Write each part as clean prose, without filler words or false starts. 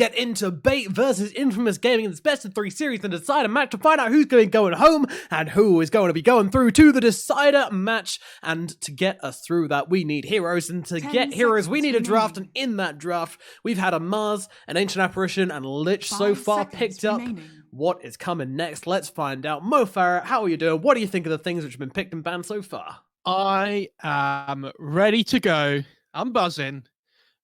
get into Bait versus Infamous Gaming in this best of 3 series and decide a match to find out who's going home and who is going to be going through to the decider match. And to get us through that, we need heroes, and to get heroes, we need a draft. And in that draft, we've had a Mars, an Ancient Apparition, and Lich so far picked up. What is coming next? Let's find out. Mo Farah, how are you doing? What do you think of the things which have been picked and banned so far? I am ready to go. I'm buzzing.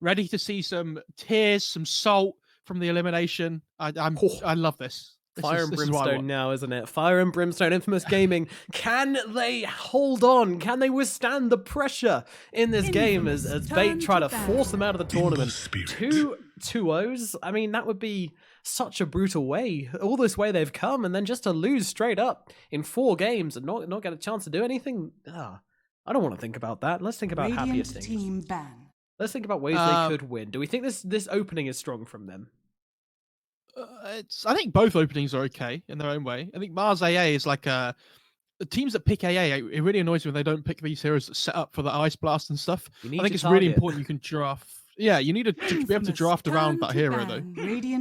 Ready to see some tears, some salt from the elimination. I love this. Fire and Brimstone now, isn't it? Fire and Brimstone, Infamous Gaming. Can they hold on? Can they withstand the pressure in this game as Bait try to force them out of the tournament? 2-0s? I mean, that would be such a brutal way. All this way they've come, and then just to lose straight up in 4 games and not get a chance to do anything. I don't want to think about that. Let's think about happier things. Let's think about ways they could win. Do we think this opening is strong from them? I think both openings are okay in their own way. I think Mars AA is like the teams that pick AA. It really annoys me when they don't pick these heroes that set up for the Ice Blast and stuff. I think it's really important you can draft. Yeah, you need to be able to draft around that hero though.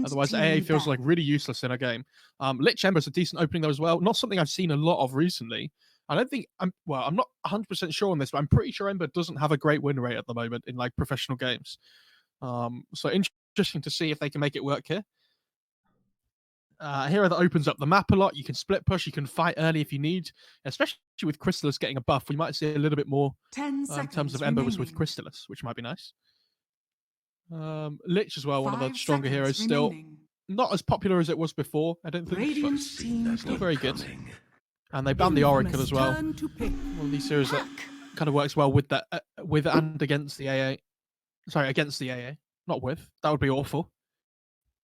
Otherwise, AA feels like really useless in a game. Lich Ember's a decent opening though as well. Not something I've seen a lot of recently. I don't think I'm not 100% sure on this, but I'm pretty sure Ember doesn't have a great win rate at the moment in like professional games. So interesting to see if they can make it work here. Hero that opens up the map a lot. You can split push, you can fight early if you need, especially with Crystallis getting a buff. We might see a little bit more in terms of Ember with Crystallis, which might be nice. Lich as well, one of the stronger heroes still. Not as popular as it was before, I don't think, but still very good. And they banned the Oracle as well. One of these heroes that kind of works well with that, with and against the AA. Sorry, against the AA, not with. That would be awful.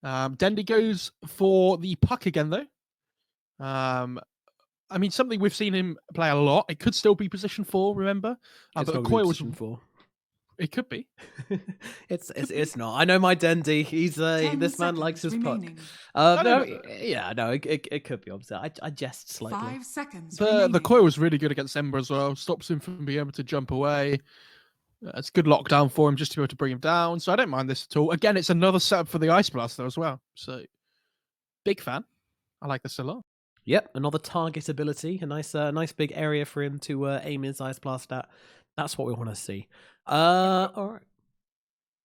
Dendy goes for the puck again, though. I mean, something we've seen him play a lot. It could still be position 4, remember? But the coil was position 4. It could be. It's not. I know my Dendy. He's this man likes his puck. It could be. Obviously, I jest slightly. 5 seconds. The coil was really good against Ember as well. Stops him from being able to jump away. It's a good lockdown for him just to be able to bring him down. So I don't mind this at all. Again, it's another setup for the Ice Blaster as well. So big fan. I like this a lot. Yep, another target ability. A nice big area for him to aim his Ice Blast at. That's what we want to see. All right.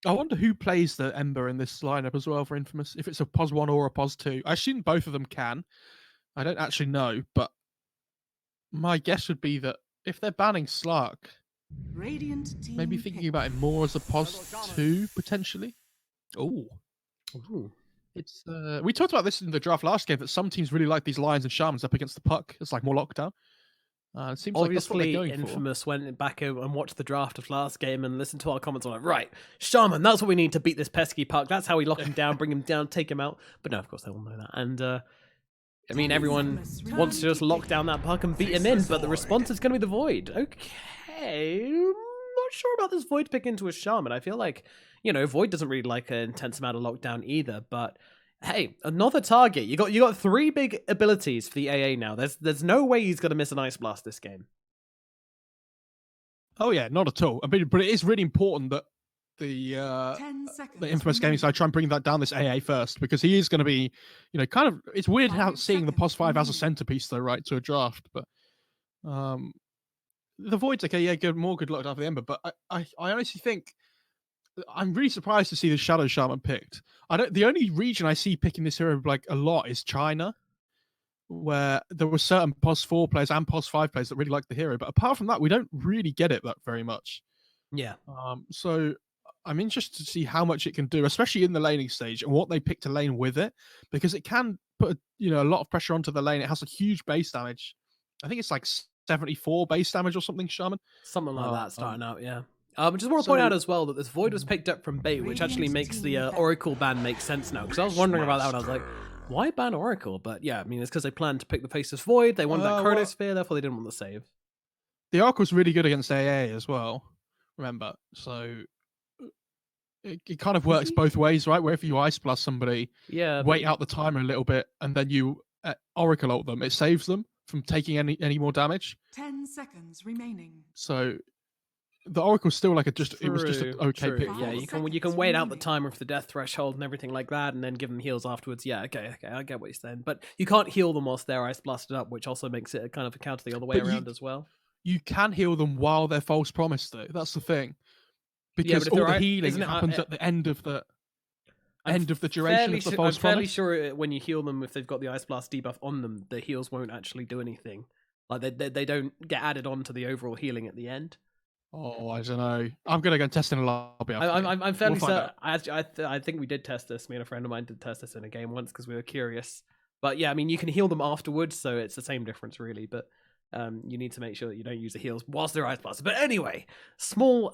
I wonder who plays the Ember in this lineup as well for Infamous. If it's a POS 1 or a POS 2. I assume both of them can. I don't actually know, but my guess would be that if they're banning Slark, maybe thinking about it more as a POS 2 potentially. Oh, it's we talked about this in the draft last game that some teams really like these Lions and Shamans up against the puck. It's like more lockdown. It seems obviously like Infamous went back and watched the draft of last game and listened to our comments on like, right, Shaman, that's what we need to beat this pesky puck. That's how we lock him down, bring him down, take him out. But no, of course they all know that. And I mean, everyone wants to just lock down that puck and beat him in, but the response is going to be the Void. Okay, I'm not sure about this Void pick into a Shaman. I feel like, Void doesn't really like an intense amount of lockdown either, but hey, another target. You got 3 big abilities for the AA now. There's no way he's going to miss an Ice Blast this game. Oh yeah, not at all. I mean, but it is really important that the Infamous Gaming side try and bring that down this AA first, because he is going to be, kind of. It's weird how seeing the POS 5 as a centerpiece though, right, to a draft. But the Void's okay, yeah, good luck after the Ember. But I honestly think I'm really surprised to see the Shadow Shaman picked. The only region I see picking this hero like a lot is China, where there were certain POS 4 players and POS 5 players that really like the hero. But apart from that, we don't really get it that very much. Yeah. So I'm interested to see how much it can do, especially in the laning stage, and what they pick to lane with it, because it can put a lot of pressure onto the lane. It has a huge base damage. I think it's like 74 base damage or something, Shaman. Something like that starting out, yeah. Just want to point out as well that this Void was picked up from Bait, which actually makes the Oracle ban make sense now. Because I was wondering about that when I was like, why ban Oracle? But yeah, I mean, it's because they planned to pick the Faceless Void. They wanted that Chronosphere, therefore they didn't want the save. The Oracle's really good against AA as well, remember? So it kind of works both ways, right? Where if you Ice Blast somebody, wait out the timer a little bit, and then you Oracle ult them, it saves them from taking any more damage. 10 seconds remaining. So the Oracle's still like it was just an okay true. pick. Yeah, you can wait out the timer for the death threshold and everything like that, and then give them heals afterwards. Yeah, okay, I get what you're saying, but you can't heal them whilst they're ice blasted up, which also makes it a kind of a counter the other way around as well. You can heal them while they're false promised, though. That's the thing, because but all the healing happens at the end of the duration of the false promise. I'm fairly sure when you heal them, if they've got the ice blast debuff on them, the heals won't actually do anything. Like they don't get added on to the overall healing at the end. Oh, I don't know. I'm gonna go and test in a lobby. I'm fairly certain. I think we did test this. Me and a friend of mine did test this in a game once because we were curious. But yeah, I mean, you can heal them afterwards, so it's the same difference really. But you need to make sure that you don't use the heals whilst they're ice blasted. But anyway, small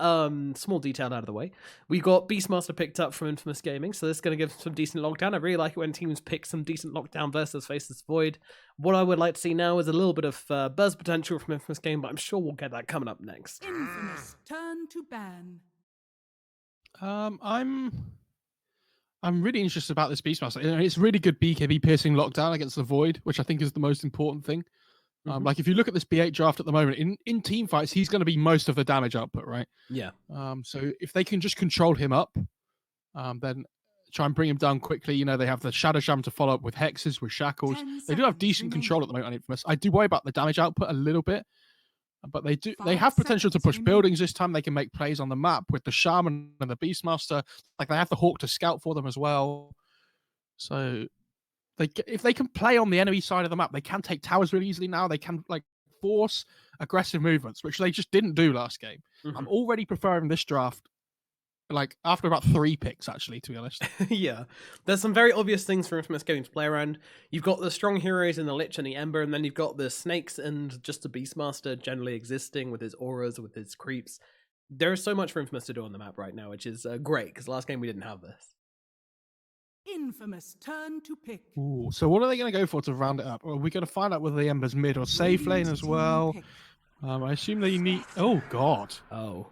detail out of the way. We got Beastmaster picked up from Infamous Gaming, so this is going to give some decent lockdown. I really like it when teams pick some decent lockdown versus Faceless Void. What I would like to see now is a little bit of buzz potential from Infamous Gaming, but I'm sure we'll get that coming up next. Infamous turn to ban. I'm really interested about this Beastmaster. It's really good BKB piercing lockdown against the Void, which I think is the most important thing. Like if you look at this B8 draft at the moment, in team fights, he's going to be most of the damage output, right? Yeah. So if they can just control him up, then try and bring him down quickly. You know, they have the Shadow Sham to follow up with hexes, with shackles. They do have decent control at the moment on Infamous. I do worry about the damage output a little bit, but they have potential to push buildings this time. They can make plays on the map with the Shaman and the Beastmaster. Like they have the Hawk to scout for them as well. So if they can play on the enemy side of the map, they can take towers really easily now. They can like force aggressive movements, which they just didn't do last game. I'm already preferring this draft, like after about 3 picks, actually, to be honest. Yeah, there's some very obvious things for Infamous Gaming to play around. You've got the strong heroes in the Lich and the Ember, and then you've got the snakes and just the Beastmaster generally existing with his auras, with his creeps. There's so much for Infamous to do on the map right now, which is great, because last game we didn't have this. Infamous turn to pick. Ooh, so what are they going to go for to round it up? Or are we going to find out whether the Ember's mid or safe lane as well? I assume they need... Oh, God. Oh.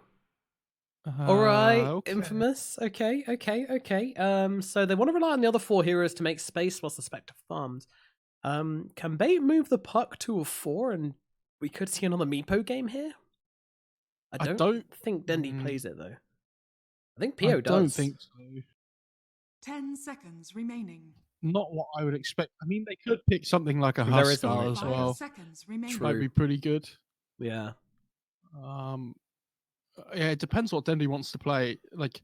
All right, okay. Infamous. Okay. So they want to rely on the other 4 heroes to make space whilst the Spectre farms. Can they move the puck to a 4 and we could see another Meepo game here? I don't think Dendy plays it, though. I think Pio does. I don't think so. 10 seconds remaining. Not what I would expect. I mean, they could pick something like a Huskar as well. 5 seconds remaining. Might be pretty good. Yeah. Yeah, it depends what Dendy wants to play. Like,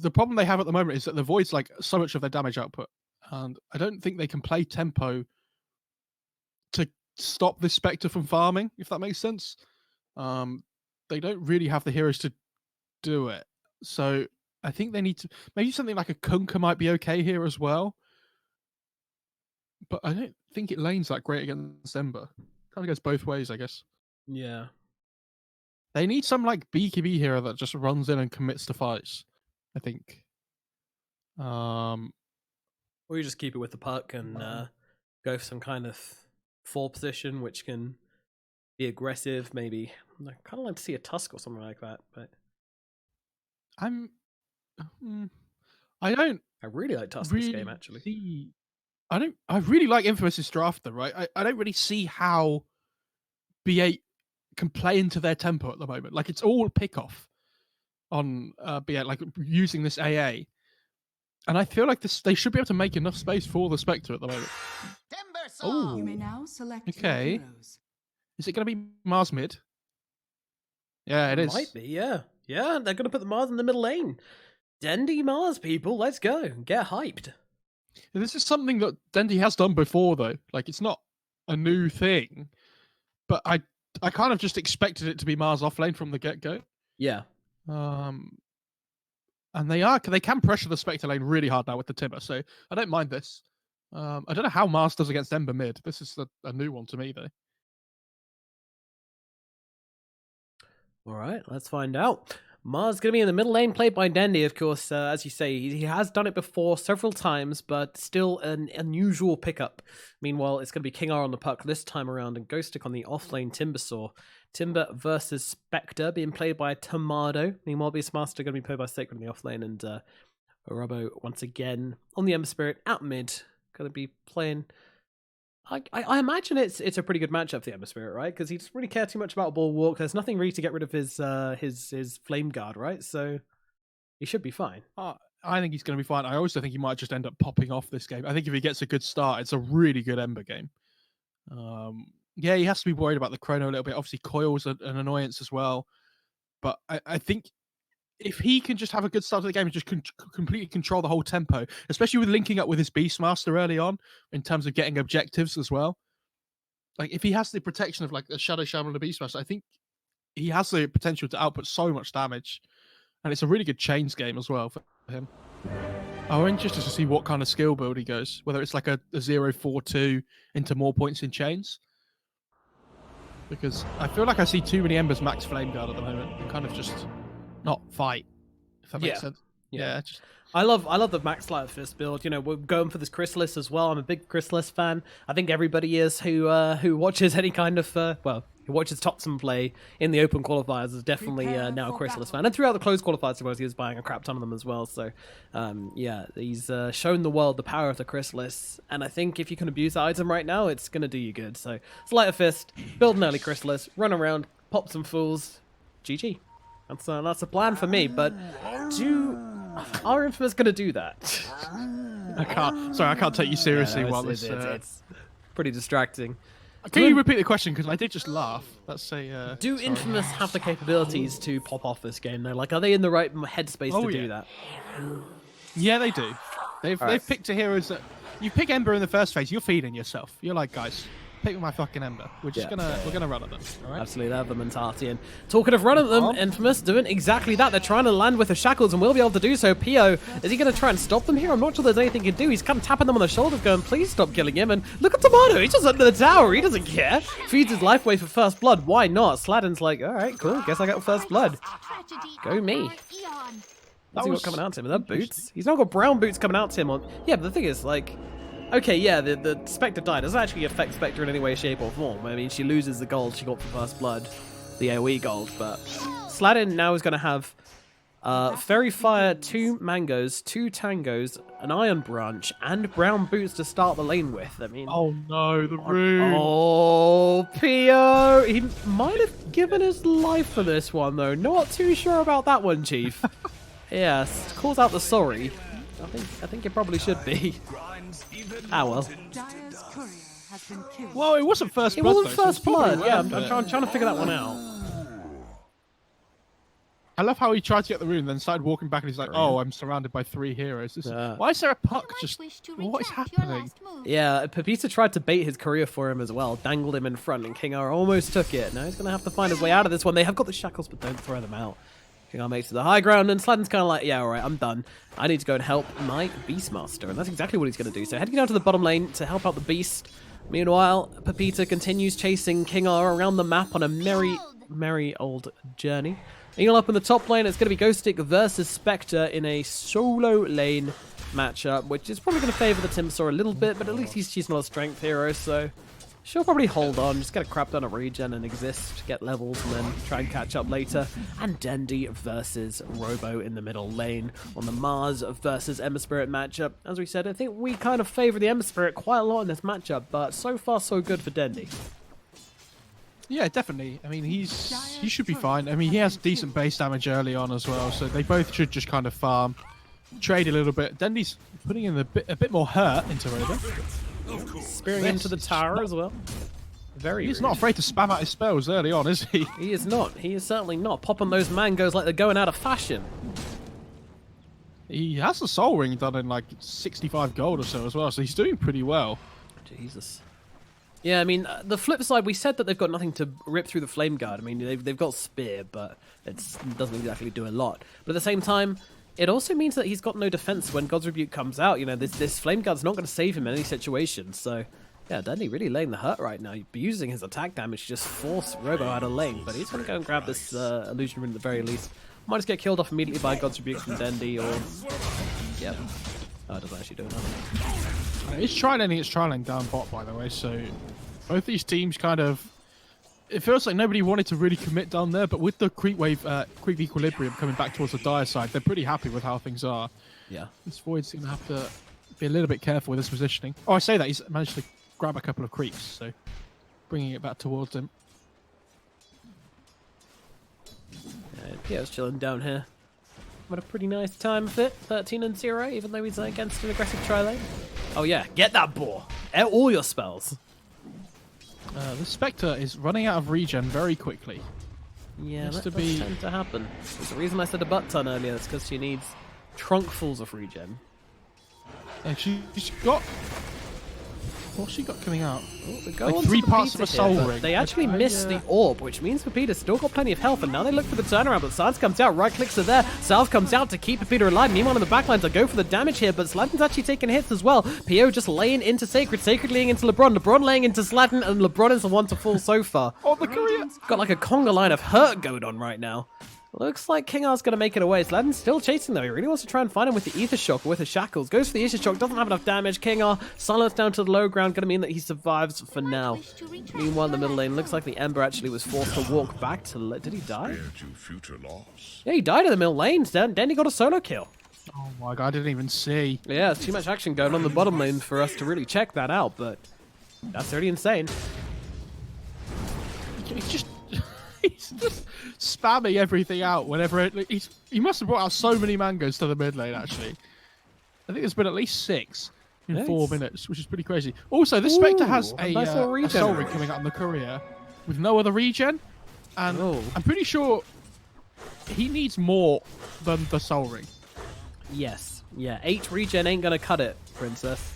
the problem they have at the moment is that the Void's like so much of their damage output, and I don't think they can play tempo to stop this Spectre from farming, if that makes sense. They don't really have the heroes to do it, so I think they need to maybe something like a Kunkka might be okay here as well. But I don't think it lanes that great against Ember. Kind of goes both ways, I guess. Yeah. They need some like BKB hero that just runs in and commits to fights, I think. Or you just keep it with the puck and go for some kind of 4 position, which can be aggressive, maybe. I kind of like to see a Tusk or something like that, but I really like Tusk this game, actually. I really like Infamous's draft, though, right? I don't really see how B8 can play into their tempo at the moment. Like, it's all pick-off on B8, like, using this AA. And I feel like they should be able to make enough space for the Spectre at the moment. Oh, you may now select okay. Is it going to be Mars mid? Yeah, it is. Might be, yeah. Yeah, they're going to put the Mars in the middle lane. Dendy Mars, people, let's go. Get hyped. This is something that Dendy has done before, though. Like, it's not a new thing. But I kind of just expected it to be Mars offlane from the get-go. Yeah. And they can pressure the Spectre lane really hard now with the Timber, so I don't mind this. I don't know how Mars does against Ember mid. This is a new one to me, though. All right, let's find out. Mars going to be in the middle lane, played by Dendy, of course. As you say, he has done it before several times, but still an unusual pickup. Meanwhile, it's going to be King R on the puck this time around, and Ghost Stick on the off-lane Timbersaw. Timber versus Spectre, being played by Tomado. Meanwhile, Beastmaster going to be played by Sacred on the off-lane, and Robo, once again, on the Ember Spirit, out mid. Going to be playing I imagine it's a pretty good matchup for the Ember Spirit, right? Because he doesn't really care too much about Bulwark. There's nothing really to get rid of his Flame Guard, right? So he should be fine. I think he's going to be fine. I also think he might just end up popping off this game. I think if he gets a good start, it's a really good Ember game. Yeah, he has to be worried about the chrono a little bit. Obviously, Coil's an annoyance as well. But I think if he can just have a good start to the game and just completely control the whole tempo, especially with linking up with his Beastmaster early on in terms of getting objectives as well. Like, if he has the protection of like the Shadow Shaman and the Beastmaster, I think he has the potential to output so much damage. And it's a really good chains game as well for him. I'm interested to see what kind of skill build he goes, whether it's like a 0-4-2 into more points in chains. Because I feel like I see too many Embers max Flame Guard at the moment and kind of just not fight, if that makes sense. Yeah. I love the Max Light Fist build. You know, we're going for this Chrysalis as well. I'm a big Chrysalis fan. I think everybody is who watches any kind of who watches Topson play in the open qualifiers is definitely now a Chrysalis fan. And throughout the closed qualifiers, I suppose he was buying a crap ton of them as well. So, he's shown the world the power of the Chrysalis. And I think if you can abuse the item right now, it's going to do you good. So, Sleight of Fist, build an early Chrysalis, run around, pop some fools, GG. That's a plan for me. But are Infamous going to do that? I can't take you seriously while this... It's pretty distracting. Can you repeat the question? Because I did just laugh. Let's say... do Infamous have the capabilities to pop off this game, though? Like, are they in the right headspace to do that? Yeah, they do. They've picked a hero that... You pick Ember in the first phase, you're feeding yourself. You're like, guys, pick my fucking Ember. We're gonna run at them. All right? Absolutely, they have the mentality. And talking of run at them, Infamous doing exactly that. They're trying to land with the shackles and will be able to do so. Pio, is he going to try and stop them here? I'm not sure there's anything he can do. He's kind of tapping them on the shoulders going, please stop killing him. And look at Tomato, he's just under the tower. He doesn't care. Feeds his life away for first blood. Why not? Sladden's like, all right, cool. Guess I got first blood. Go me. What's he got coming out to him? Is that boots? He's not got brown boots coming out to him. Yeah, but the thing is, like... Okay, yeah, the Spectre die doesn't actually affect Spectre in any way, shape, or form. I mean, she loses the gold she got for First Blood, the AoE gold, but Sladden now is going to have Fairy Fire, 2 Mangoes, 2 Tangos, an Iron Branch, and brown boots to start the lane with. I mean... Oh no, the rune! Oh, Pio! He might have given his life for this one, though. Not too sure about that one, Chief. Yes, calls out the sorry. I think it probably should be. Ah, well. Well, it wasn't first blood. It wasn't first blood. Yeah, I'm trying to figure that one out. I love how he tried to get the rune, then started walking back, and he's like, "Oh, I'm surrounded by 3 heroes. Why is there a puck? Just what is happening?" Yeah, Pepita tried to bait his career for him as well, dangled him in front, and King R almost took it. Now he's gonna have to find his way out of this one. They have got the shackles, but don't throw them out. King R makes it to the high ground, and Sladden's kind of like, yeah, all right, I'm done. I need to go and help my Beastmaster, and that's exactly what he's going to do. So heading down to the bottom lane to help out the Beast. Meanwhile, Pepita continues chasing King R around the map on a merry old journey. Eagle up in the top lane, it's going to be Ghostic versus Spectre in a solo lane matchup, which is probably going to favour the Timsaw a little bit, but at least she's not a strength hero, so... She'll probably hold on, just get a crap ton of regen and exist, get levels, and then try and catch up later. And Dendi versus Robo in the middle lane on the Mars versus Ember Spirit matchup. As we said, I think we kind of favour the Ember Spirit quite a lot in this matchup, but so far so good for Dendi. Yeah, definitely. I mean, he should be fine. I mean, he has decent base damage early on as well, so they both should just kind of farm, trade a little bit. Dendi's putting in a bit more hurt into Robo. Spearing into the tower as well. He's not afraid to spam out his spells early on, is he? He is not. He is certainly not. Popping those mangoes like they're going out of fashion. He has the Soul Ring done in like 65 gold or so as well, so he's doing pretty well. Jesus. Yeah, I mean, the flip side, we said that they've got nothing to rip through the Flame Guard. I mean, they've got Spear, but it doesn't exactly do a lot. But at the same time, it also means that he's got no defense when God's Rebuke comes out. You know, this Flame Guard's not going to save him in any situation. So, yeah, Dendi really laying the hurt right now. He's using his attack damage to just force Robo out of lane. But he's going to go and grab this Illusion Rune at the very least. Might just get killed off immediately by God's Rebuke from Dendi or... Yeah. Oh, it doesn't actually do nothing. It's trialing down bot, by the way. So, both these teams kind of... It feels like nobody wanted to really commit down there, but with the creep wave, creep equilibrium coming back towards the dire side, they're pretty happy with how things are. Yeah. This Void's going to have to be a little bit careful with his positioning. Oh, I say that, he's managed to grab a couple of creeps, so bringing it back towards him. Pio's chilling down here. Had a pretty nice time of it. 13-0, even though he's against an aggressive tri-lane. Oh yeah, get that boar. All your spells. The Spectre is running out of regen very quickly. Yeah, that does tend to happen. There's the reason I said a butt ton earlier. That's because she needs trunkfuls of regen. And she's got... What's she got coming out? Oh, like 3 parts of a soul ring. They actually missed the orb, which means Pepita's still got plenty of health, and now they look for the turnaround, but Sans comes out, right clicks are there, South comes out to keep Pepita alive. Meanwhile, in the backlines, they go for the damage here, but Slatin's actually taking hits as well. Pio just laying into Sacred, Sacred laying into LeBron, LeBron laying into Slatin, and LeBron is the one to fall so far. Oh, the career! Got like a conga line of hurt going on right now. Looks like King R's going to make it away. Slatin's still chasing though. He really wants to try and find him with the Ether Shock or with the Shackles. Goes for the Ether Shock, doesn't have enough damage. King R silenced down to the low ground, going to mean that he survives for now. Meanwhile, in the middle lane, looks like the Ember actually was forced to walk back to... Did he die? Yeah, he died in the middle lane. Then he got a solo kill. Oh my god, I didn't even see. Yeah, there's too much action going on the bottom lane for us to really check that out, but that's already insane. He's just spamming everything out whenever he must have brought out so many mangoes to the mid lane, actually. I think there's been at least 6 in 4 minutes, which is pretty crazy. Also, this Spectre has a soul ring coming out in the courier with no other regen, and I'm pretty sure he needs more than the soul ring. Yes. Yeah, 8 regen ain't gonna cut it, Princess.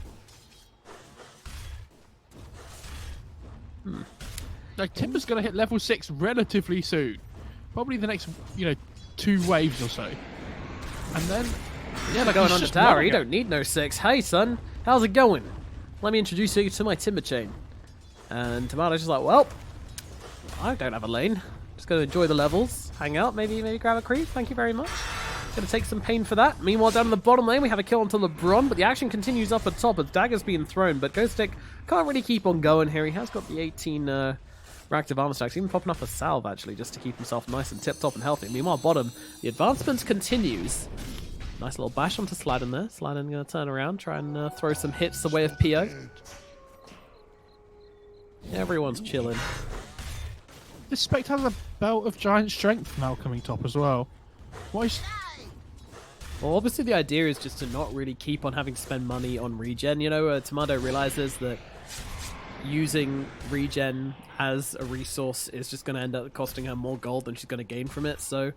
Like, Timber's going to hit level 6 relatively soon. Probably the next, 2 waves or so. And then... Yeah, they're going on the tower. You don't need no 6. Hey, son. How's it going? Let me introduce you to my Timber chain. And Tomato's just like, well, I don't have a lane. Just going to enjoy the levels. Hang out. Maybe grab a creep. Thank you very much. Going to take some pain for that. Meanwhile, down in the bottom lane, we have a kill onto LeBron, but the action continues up at top as Dagger's being thrown. But Ghostic can't really keep on going here. He has got the 18... reactive armor stacks, even popping up a salve actually just to keep himself nice and tip-top and healthy. Meanwhile, bottom, the advancement continues. Nice little bash onto Sladen there. Sladen going to turn around, try and throw some hits away of Pio. Everyone's chilling. This Spectre has a belt of giant strength now coming top as well. Why is... Well, obviously the idea is just to not really keep on having to spend money on regen. Tomato realizes that using regen as a resource is just going to end up costing her more gold than she's going to gain from it, so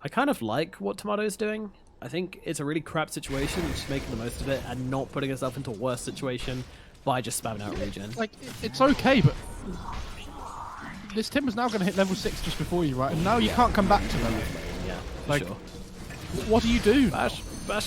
I kind of like what Tomato's doing. I think it's a really crap situation, and she's making the most of it and not putting herself into a worse situation by just spamming out regen. Like, it's okay, but this Timber's now going to hit level 6 just before you, right? And now you can't come back to them. Yeah, like, sure. What do you do? Bash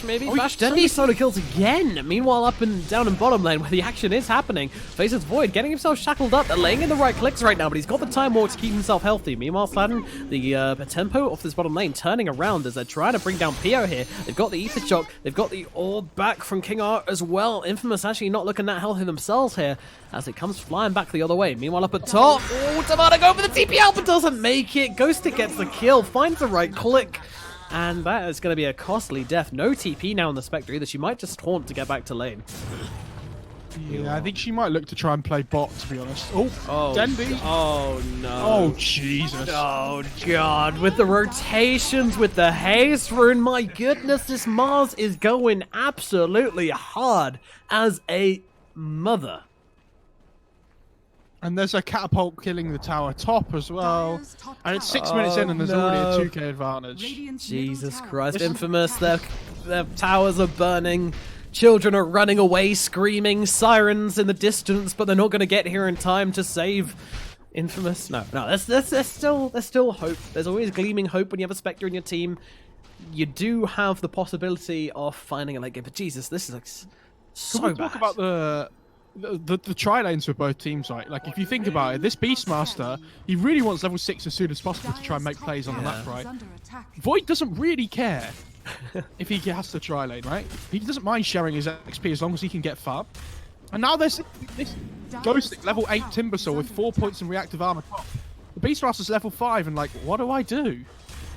maybe? Bash Dendy solo kills again! Meanwhile, up and down in bottom lane where the action is happening, faces Void, getting himself shackled up. They're laying in the right clicks right now, but he's got the time walk to keep himself healthy. Meanwhile, Sladen, the tempo of this bottom lane turning around as they're trying to bring down Pio here. They've got the Ether Shock, they've got the orb back from King R as well. Infamous actually not looking that healthy themselves here as it comes flying back the other way. Meanwhile, up at top, Tomato go for the TP out, but doesn't make it. Ghostic gets the kill, finds the right click. And that is going to be a costly death. No TP now on the Spectre either. She might just taunt to get back to lane. Yeah, I think she might look to try and play bot, to be honest. Oh, Denby. Oh, no. Oh, Jesus. Oh, God. With the rotations, with the haste rune, my goodness, this Mars is going absolutely hard as a mother. And there's a catapult killing the tower top as well. And it's 6 minutes in and there's already a 2k advantage. Jesus Christ, Infamous, their towers are burning. Children are running away, screaming, sirens in the distance, but they're not going to get here in time to save Infamous. No, there's still hope. There's always gleaming hope when you have a Spectre in your team. You do have the possibility of finding a late game, but Jesus, this is like so bad. Talk about the tri-lanes for both teams, right? Like, if you think about it, this Beastmaster, he really wants level 6 as soon as possible to try and make plays on the map, right? Void doesn't really care if he has to tri-lane, right? He doesn't mind sharing his XP as long as he can get farm. And now there's this Ghostic level 8 Timbersaw with 4 points in reactive armor top. The Beastmaster's level 5 and like, what do I do?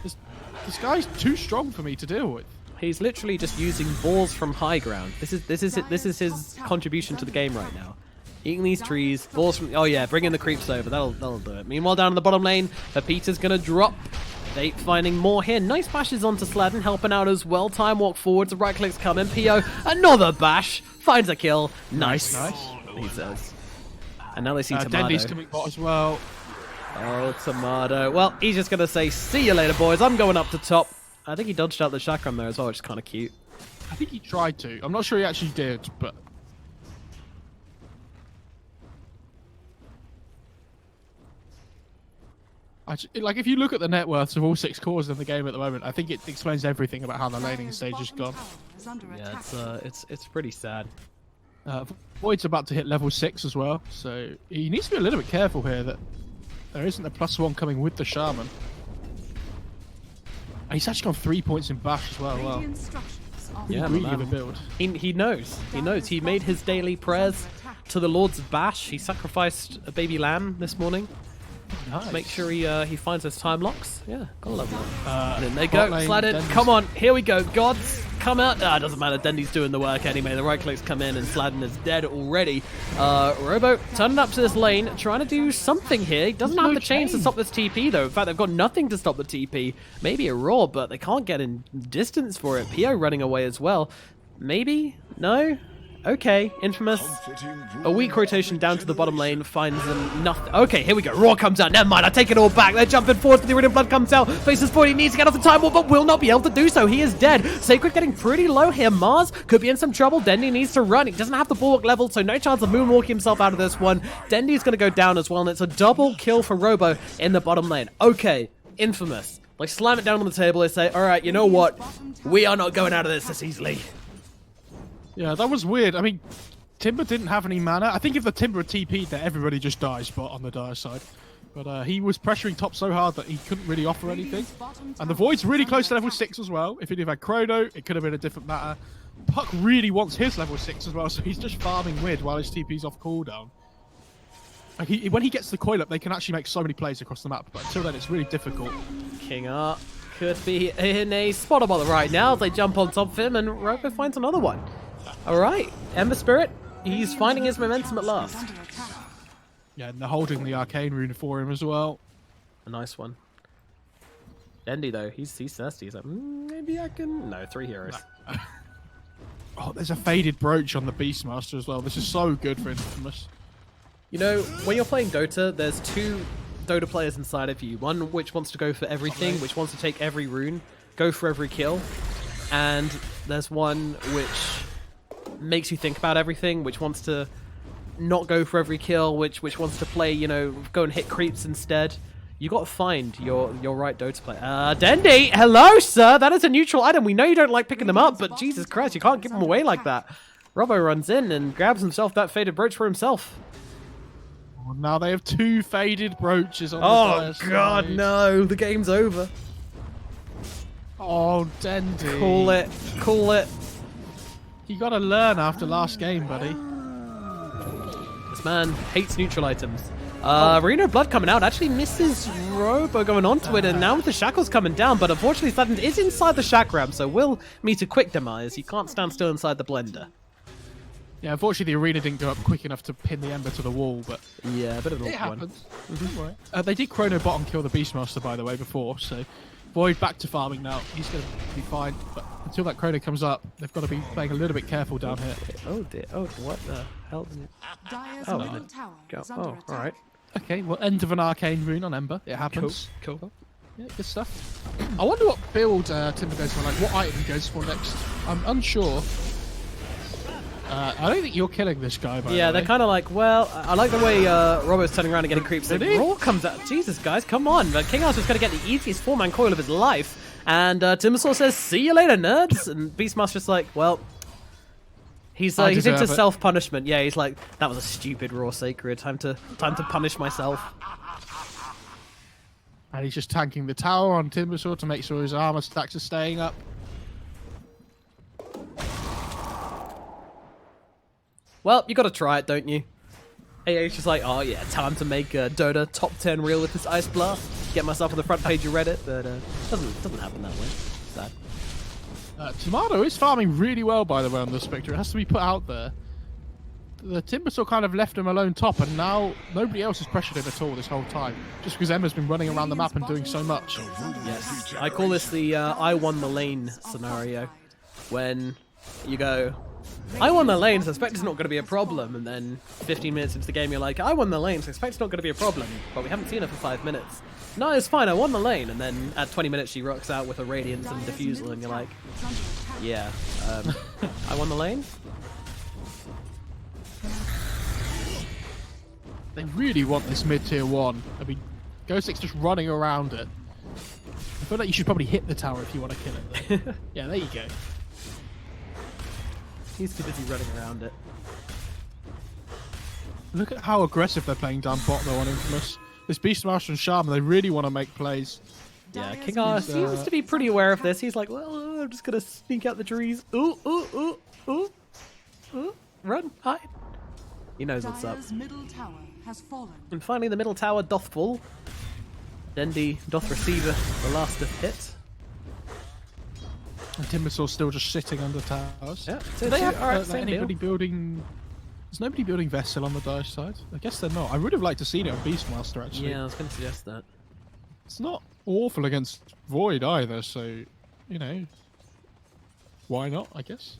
This guy's too strong for me to deal with. He's literally just using balls from high ground. This is his contribution to the game right now. Eating these trees. Balls from... Oh, yeah, bringing the creeps over. That'll do it. Meanwhile, down in the bottom lane, Peter's going to drop. They finding more here. Nice bashes onto Sladden, helping out as well. Time walk forwards. The right click's coming. PO, another bash. Finds a kill. Nice. He says. And now they see Tomato. Dendy's coming bot as well. Oh, Tomato. Well, he's just going to say, see you later, boys. I'm going up to top. I think he dodged out the chakram there as well, which is kind of cute. I think he tried to. I'm not sure he actually did, but... like, if you look at the net worths of all 6 cores in the game at the moment, I think it explains everything about how the laning stage has gone. Yeah, it's pretty sad. Void's about to hit level 6 as well, so he needs to be a little bit careful here that there isn't a +1 coming with the Shaman. And he's actually got 3 points in bash as well. Wow. Yeah, really good build. He knows. He knows. He made his daily prayers to the Lords of Bash. He sacrificed a baby lamb this morning. Nice. Make sure he finds those time locks. Yeah, gotta love that. And then they go. lane, Sladden. Dendy's. Come on. Here we go. Gods, come out. Ah, doesn't matter. Dendy's doing the work anyway. The right clicks come in and Sladden is dead already. Robo turning up to this lane, trying to do something here. He doesn't have the chains to stop this TP though. In fact, they've got nothing to stop the TP. Maybe a roar, but they can't get in distance for it. PO running away as well. Maybe? No? Okay, Infamous. A weak rotation down to the bottom lane finds them nothing. Okay, here we go. Roar comes out. Never mind, I take it all back. They're jumping forward, but the Iridium Blood comes out. Faces forward, he needs to get off the time wall, but will not be able to do so. He is dead. Sacred getting pretty low here. Mars could be in some trouble. Dendy needs to run. He doesn't have the bulwark level, so no chance of moonwalking himself out of this one. Dendy's going to go down as well, and it's a double kill for Robo in the bottom lane. Okay, Infamous. Like, slam it down on the table. They say, all right, you know what? We are not going out of this easily. Yeah, that was weird. I mean, Timber didn't have any mana. I think if the Timber had TP'd there, everybody just dies, but on the dire side. But he was pressuring top so hard that he couldn't really offer anything. And the Void's really close to level 6 as well. If he'd have had Chrono, it could have been a different matter. Puck really wants his level 6 as well, so he's just farming mid while his TP's off cooldown. Like when he gets the coil up, they can actually make so many plays across the map, but until then it's really difficult. King Art could be in a spot on the right now as they jump on top of him, and Robo finds another one. All right, Ember Spirit, he's finding his momentum at last. Yeah, and they're holding the Arcane Rune for him as well. A nice one. Dendy, though, he's thirsty. He's like, maybe I can... No, 3 heroes. Oh, there's a faded brooch on the Beastmaster as well. This is so good for Infamous. You know, when you're playing Dota, there's 2 Dota players inside of you. One which wants to go for everything, which wants to take every rune, go for every kill. And there's one which makes you think about everything, which wants to not go for every kill, which wants to play, you know, go and hit creeps instead. You got to find your right Dota player. Dendy, hello, sir. That is a neutral item. We know you don't like picking them up, but Jesus Christ, you can't give them away like that. Robo runs in and grabs himself that faded brooch for himself. Oh, now they have 2 faded brooches on the Oh, side. God, no. The game's over. Oh, Dendy. Call it. Call it. You got to learn after last game, buddy. This man hates neutral items. Arena of Blood coming out actually misses Robo going onto it, and now with the shackles coming down, but unfortunately Sladden is inside the shack ramp, so will meet a quick demise. You can't stand still inside the blender. Yeah, unfortunately the arena didn't go up quick enough to pin the Ember to the wall, but yeah, a bit of an it awkward one. happens. They did Chrono bot and kill the Beastmaster, by the way, before, so Void back to farming now. He's going to be fine, but until that Chrono comes up, they've got to be playing a little bit careful down here. Oh dear, oh, what the hell did it... Dire's middle tower is under attack. alright. Okay, well, end of an Arcane Rune on Ember. It happens. Cool. Yeah, good stuff. I wonder what build Timber goes for, like what item he goes for next. I'm unsure. I don't think you're killing this guy, by the way. Yeah, they're kind of like, well, I like the way Robo's turning around and getting creeps. The Really? Raw comes out. Jesus, guys, come on. But King Arthur's going to get the easiest 4-man coil of his life. And Timbersaw says, see you later, nerds. And Beastmaster's like, well, he's into it. self-punishment. Yeah, he's like, that was a stupid Raw Sacred. Time to punish myself. And he's just tanking the tower on Timbersaw to make sure his armor stacks are staying up. Well, you got to try it, don't you? AA's just like, oh yeah, time to make Dota top 10 reel with this Ice Blast. Get myself on the front page of Reddit, but doesn't happen that way. Sad. Tomato is farming really well, by the way, on the Spectre. It has to be put out there. the Timbersaw kind of left him alone top, and now nobody else has pressured him at all this whole time, just because Emma's been running around the map and doing so much. Yes, I call this the I won the lane scenario, when you go, I won the lane, so I expect it's not going to be a problem, and then 15 minutes into the game you're like, I won the lane, so I expect it's not going to be a problem, but we haven't seen her for 5 minutes. No, it's fine, I won the lane, and then at 20 minutes she rocks out with a Radiance and Diffusal, and you're like, yeah, I won the lane? They really want this mid-tier 1. I mean, Ghostix just running around it. I feel like you should probably hit the tower if you want to kill it, though. Yeah, there you go. He's too busy running around it. Look at how aggressive they're playing down bot, though, on Infamous. This Beastmaster and Shaman, they really want to make plays. Yeah, King R seems to be pretty aware of this. He's like, well, I'm just going to sneak out the trees. Ooh, ooh, ooh, ooh, ooh. Run, hide. He knows what's up. Middle tower has fallen. And finally, the middle tower doth fall. Dendi doth receive the last of hit. And Timbersaw's still just sitting under towers. Yeah, Do they have same anybody deal. building... There's nobody building Vessel on the Daesh side? I guess they're not. I would have liked to see it on Beastmaster, actually. Yeah, I was going to suggest that. It's not awful against Void either, so, you know, why not, I guess?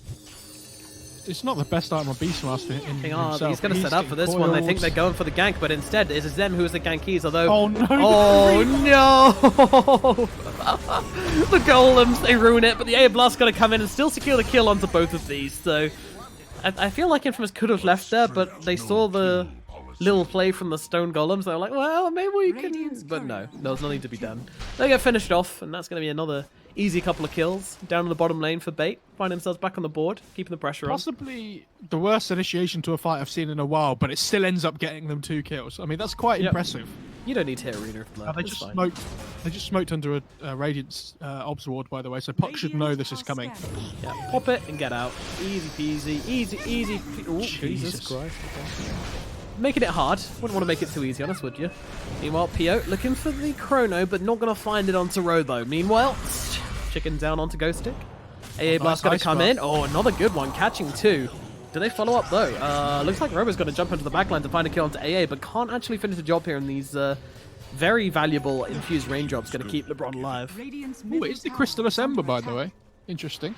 It's not the best item on Beastmaster in King R, himself. he's going to set up for this one. They think they're going for the gank, but instead it is them who is the gankies, although... Oh no! Oh no! The golems, they ruin it, but the Air Blast's going to come in and still secure the kill onto both of these, so... I feel like Infamous could have left there, but they saw the little play from the stone golems. They were like, well, maybe we can... But no, there was nothing to be done. They get finished off, and that's going to be another easy couple of kills. Down in the bottom lane for Bait. Find themselves back on the board, keeping the pressure on. Possibly the worst initiation to a fight I've seen in a while, but it still ends up getting them 2 kills. I mean, that's quite impressive. You don't need to hit Arena for that. They just smoked under a Radiance Obs Ward, by the way, so Puck should know this is coming. Yeah, pop it and get out. Easy peasy, easy. Ooh, Jesus Christ. Okay. Making it hard. Wouldn't want to make it too easy on us, would you? Meanwhile, Pio looking for the Chrono, but not going to find it onto Robo. Meanwhile, chicken down onto Ghost Stick. AA Blast going to come in. Oh, another good one, catching 2. Do they follow up though? Looks like Robo's going to jump into the backline to find a kill onto AA, but can't actually finish the job here. And these very valuable infused raindrops going to keep LeBron alive. Oh, it's the Crystallis Ember, by the way. Interesting.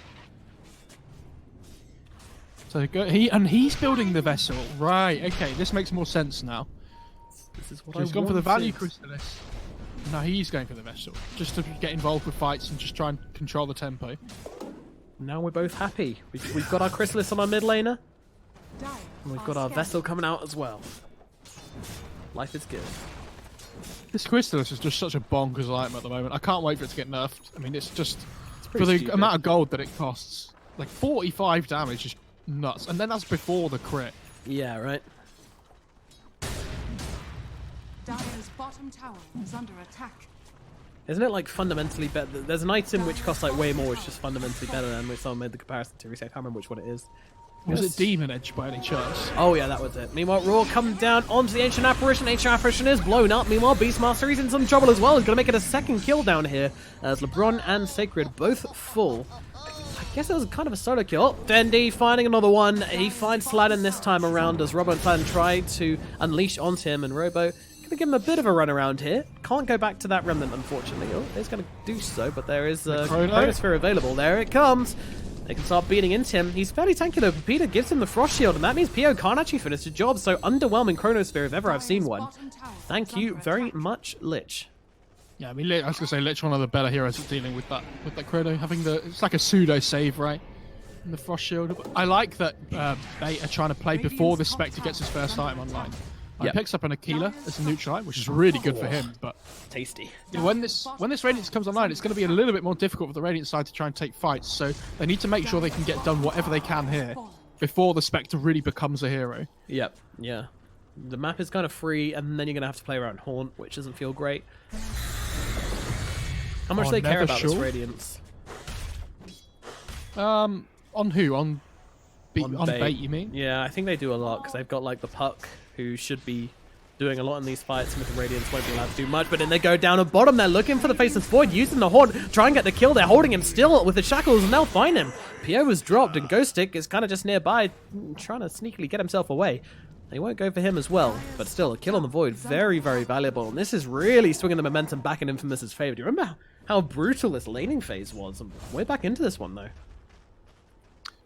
So he's building the Vessel, right? Okay, this makes more sense now. This is what He's gone for the value Crystallis. No, he's going for the Vessel, just to get involved with fights and just try and control the tempo. Now we're both happy. We've got our Chrysalis on our mid laner. And we've got our Vessel coming out as well. Life is good. This Crystallis is just such a bonkers item at the moment. I can't wait for it to get nerfed. I mean, it's just... for the stupid. amount of gold that it costs. Like, 45 damage is nuts. And then that's before the crit. Yeah, right. Dire's bottom tower is under attack. Isn't it like fundamentally better? There's an item which costs like way more, which is just fundamentally better than which someone made the comparison to. I can't remember which one it is. Was it Demon Edge by any chance? Oh yeah, that was it. Meanwhile, Raw comes down onto the Ancient Apparition. Ancient Apparition is blown up. Meanwhile, Beastmaster is in some trouble as well. He's going to make it a second kill down here as LeBron and Sacred both full. I guess it was kind of a solo kill. Oh, Dendi finding another one. He finds Sladden this time around as Robo and Sladden try to unleash onto him, and Robo going to give him a bit of a run around here. Can't go back to that Remnant, unfortunately. Oh, he's going to do so, but there is a Chronosphere available. There it comes. They can start beating into him. He's fairly tanky though, but Peter gives him the Frost Shield, and that means Pio can't actually finish the job. So underwhelming Chronosphere if ever I've seen one. Thank you very much, Lich. Yeah, I mean, I was going to say Lich, one of the better heroes at dealing with that Chrono, having it's like a pseudo save, right? And the Frost Shield. I like that they are trying to play before the Spectre gets his first item online. He picks up an Aquila as a neutral item, which is really good for him. But tasty. When this Radiance comes online, it's going to be a little bit more difficult for the Radiant side to try and take fights. So they need to make sure they can get done whatever they can here before the Spectre really becomes a hero. Yep. Yeah. The map is kind of free, and then you're going to have to play around Haunt, which doesn't feel great. How much do they care about this Radiance? On who? On Bait, you mean? Yeah, I think they do a lot because they've got like the Puck, who should be doing a lot in these fights. With the Radiance won't be allowed to do much, but then they go down at bottom. They're looking for the Faceless Void, using the Horn, try and get the kill. They're holding him still with the shackles, and they'll find him. Pio was dropped, and Ghost Stick is kind of just nearby, trying to sneakily get himself away. They won't go for him as well, but still, a kill on the Void, very, very valuable. And this is really swinging the momentum back in Infamous's favor. Do you remember how brutal this laning phase was? I'm way back into this one, though.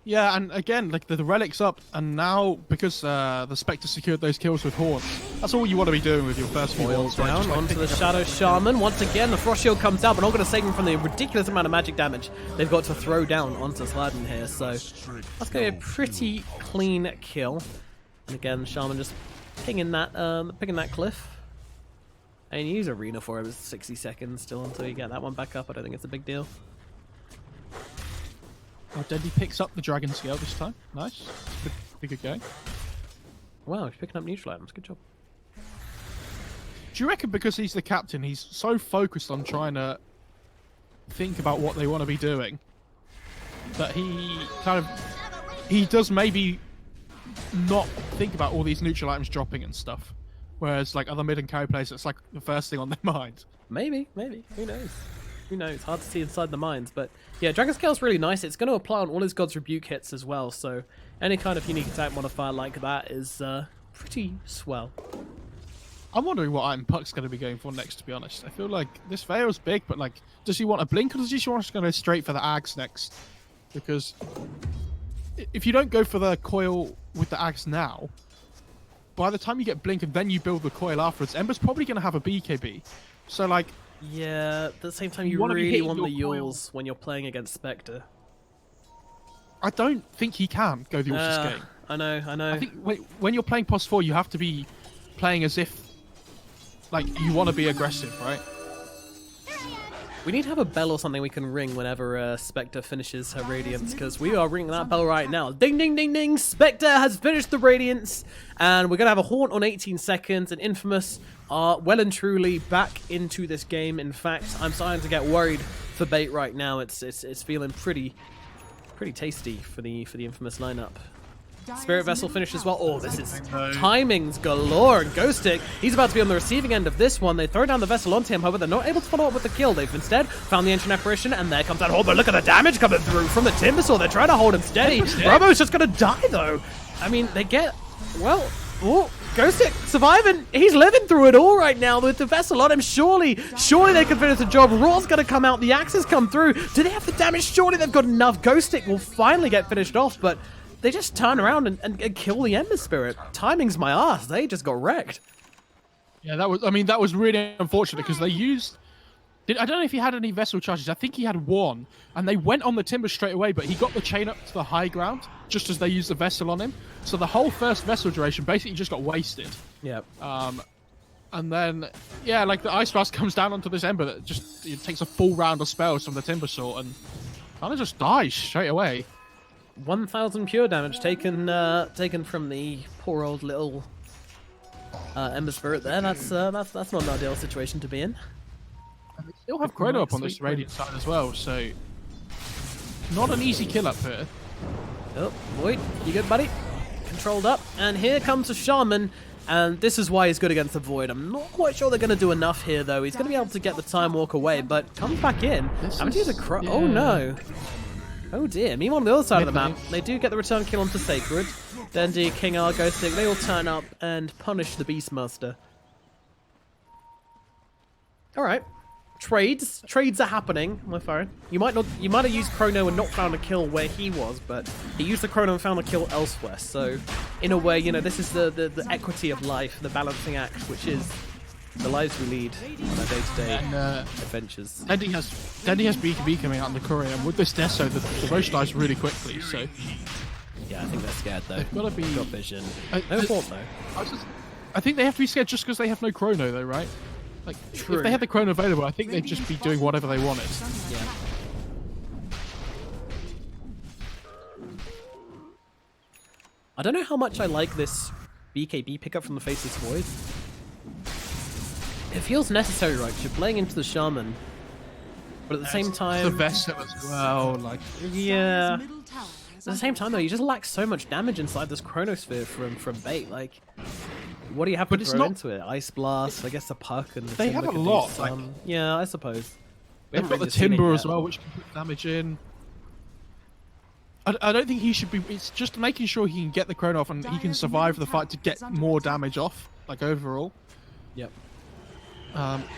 Yeah, and again, like the Relic's up, and now because the Spectre secured those kills with Horns, that's all you want to be doing with your first few Foil kills. Right? down Just, like, onto the picking up- Shadow Shaman. Once again, the Frost Shield comes out, but not going to save him from the ridiculous amount of magic damage they've got to throw down onto Sladden here. So that's going to be a pretty clean kill. And again, Shaman just picking that cliff. And you use Arena for him. It's 60 seconds still until you get that one back up. I don't think it's a big deal. Oh, Dendy picks up the Dragon Scale this time. Nice. Pretty good game. Wow, he's picking up neutral items. Good job. Do you reckon because he's the captain, he's so focused on trying to think about what they want to be doing that he does maybe not think about all these neutral items dropping and stuff, whereas like other mid and carry players, it's like the first thing on their mind. Maybe. Who knows? Who knows? Hard to see inside the minds, but yeah, Dragon Scale's really nice. It's going to apply on all his God's Rebuke hits as well, so any kind of unique attack modifier like that is pretty swell. I'm wondering what item Puck's going to be going for next, to be honest. I feel like this Veil's big, but like, does he want a blink or does he want to go straight for the Axe next? Because if you don't go for the coil with the Axe now, by the time you get blink and then you build the coil afterwards, Ember's probably going to have a BKB. So like, yeah, at the same time, you wanna be really hitting want the your Yules when you're playing against Spectre. I don't think he can go the Ultra game. I know. I think when you're playing Post 4, you have to be playing as if like you want to be aggressive, right? We need to have a bell or something we can ring whenever Spectre finishes her Radiance, because we are ringing that bell right now. Ding, ding, ding, ding! Spectre has finished the Radiance, and we're going to have a Haunt on 18 seconds, and Infamous are well and truly back into this game. In fact, I'm starting to get worried for bait right now. It's feeling pretty tasty for the Infamous lineup. Spirit Vessel finished as well. Oh, this is timings galore. And Ghost Stick, he's about to be on the receiving end of this one. They throw down the Vessel onto him, however, they're not able to follow up with the kill. They've instead found the Ancient Apparition, and there comes that hold. But look at the damage coming through from the Timbersaw. They're trying to hold him steady. Robo's just going to die, though. I mean, they get... Well... Oh, Ghost Stick surviving. He's living through it all right now with the Vessel on him. Surely they can finish the job. Raw's going to come out. The axes come through. Do they have the damage? Surely they've got enough. Ghost Stick will finally get finished off, but... They just turn around and kill the Ember Spirit. Timing's my ass. They just got wrecked. Yeah, that was really unfortunate because they used... I don't know if he had any Vessel charges. I think he had one. And they went on the Timber straight away, but he got the chain up to the high ground just as they used the Vessel on him. So the whole first Vessel duration basically just got wasted. Yep. And then, yeah, like the Ice Blast comes down onto this Ember that just takes a full round of spells from the Timbersaw and kind of just dies straight away. 1,000 pure damage taken from the poor old little Ember Spirit there. That's not an ideal situation to be in. And they still have Chrono up on this Radiant side as well, so not an easy kill up here. Oh, Void, you good, buddy? Controlled up, and here comes a Shaman, and this is why he's good against the Void. I'm not quite sure they're going to do enough here, though. He's going to be able to get the Time Walk away, but comes back in. I'm use a yeah. Oh no. Oh dear. Meanwhile, on the other side of the map, they do get the return kill onto Sacred. Dendi, King R, Ghost Stick, they all turn up and punish the Beastmaster. Alright. Trades are happening. My phone. You might have used Chrono and not found a kill where he was, but he used the Chrono and found a kill elsewhere. So, in a way, you know, this is the equity of life, the balancing act, which is the lives we lead on our day-to-day adventures. Dendi has BKB coming out in the courier, and with this Deso, the Roche dies really quickly, so... Yeah, I think they're scared, though. They've got to be... Got vision. No fault, though. I think they have to be scared just because they have no Chrono, though, right? Like, True. if they had the Chrono available, I think they'd just be doing whatever they wanted. Yeah. I don't know how much I like this BKB pickup from the Faceless Void. It feels necessary, right? 'Cause you're playing into the Shaman, but at the same time... The Vessel as well, like... Yeah. At the same time, though, you just lack so much damage inside this Chronosphere from bait. Like, What do you have to But it's throw not- into it? Ice Blast, I guess a puck, and the They Timber have a could do lot, some. Yeah, I suppose. We They've haven't got the really seen it Timber yet. as well, which can put damage in. I don't think he should be. It's just making sure he can get the Chrono off and he can survive the fight to get more damage off, like overall. Yep.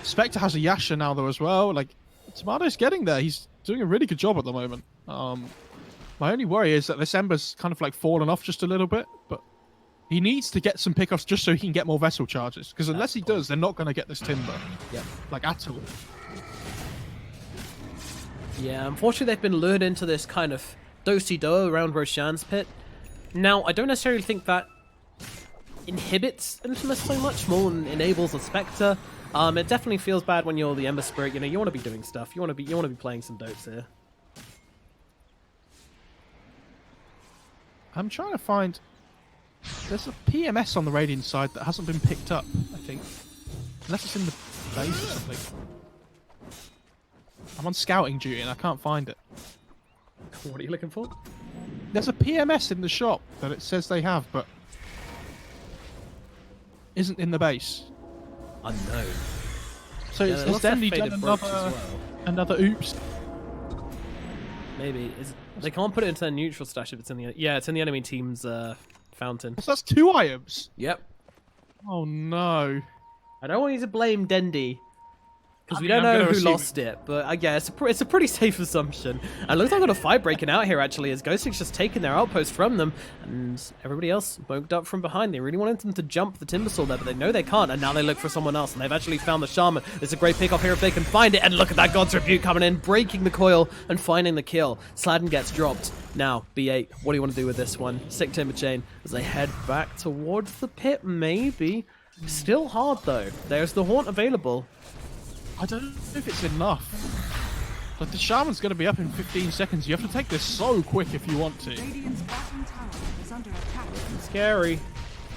Spectre has a Yasha now though as well. Like Tomato's getting there. He's doing a really good job at the moment. My only worry is that this Ember's kind of like fallen off just a little bit, but he needs to get some pickoffs just so he can get more vessel charges. Because unless he does, they're not going to get this Timber. Yep. Like at all. Yeah, unfortunately they've been lured into this kind of do-si-do around Roshan's pit. Now, I don't necessarily think that inhibits Infamous so much, more than enables the Spectre. It definitely feels bad when you're the Ember Spirit. You know, you want to be doing stuff. You want to be playing some dotes here. I'm trying to find. There's a PMS on the Radiant side that hasn't been picked up, I think. Unless it's in the base or something. I'm on scouting duty and I can't find it. What are you looking for? There's a PMS in the shop that it says they have, but isn't in the base. Unknown. So Yeah, it's lots of definitely faded done brooch as well. another oops. Maybe they can't put it into their neutral stash if it's in the it's in the enemy team's fountain. So that's 2 items. Yep. Oh no. I don't want you to blame Dendi. Because we mean, don't I'm know gonna who assume lost it, but yeah, it's a pretty safe assumption. And it looks like we've got a fight breaking out here, actually, as Ghostix just taken their outpost from them, and everybody else woke up from behind. They really wanted them to jump the Timbersaw there, but they know they can't, and now they look for someone else, and they've actually found the Shaman. It's a great pick-off here if they can find it, and look at that God's Rebuke coming in, breaking the coil, and finding the kill. Sladden gets dropped. Now, B8, what do you want to do with this one? Sick Timber Chain as they head back towards the pit, maybe. Still hard, though. There's the Haunt available. I don't know if it's enough. Like the Shaman's going to be up in 15 seconds. You have to take this so quick if you want to. Radiant's bottom tower is under attack. Scary.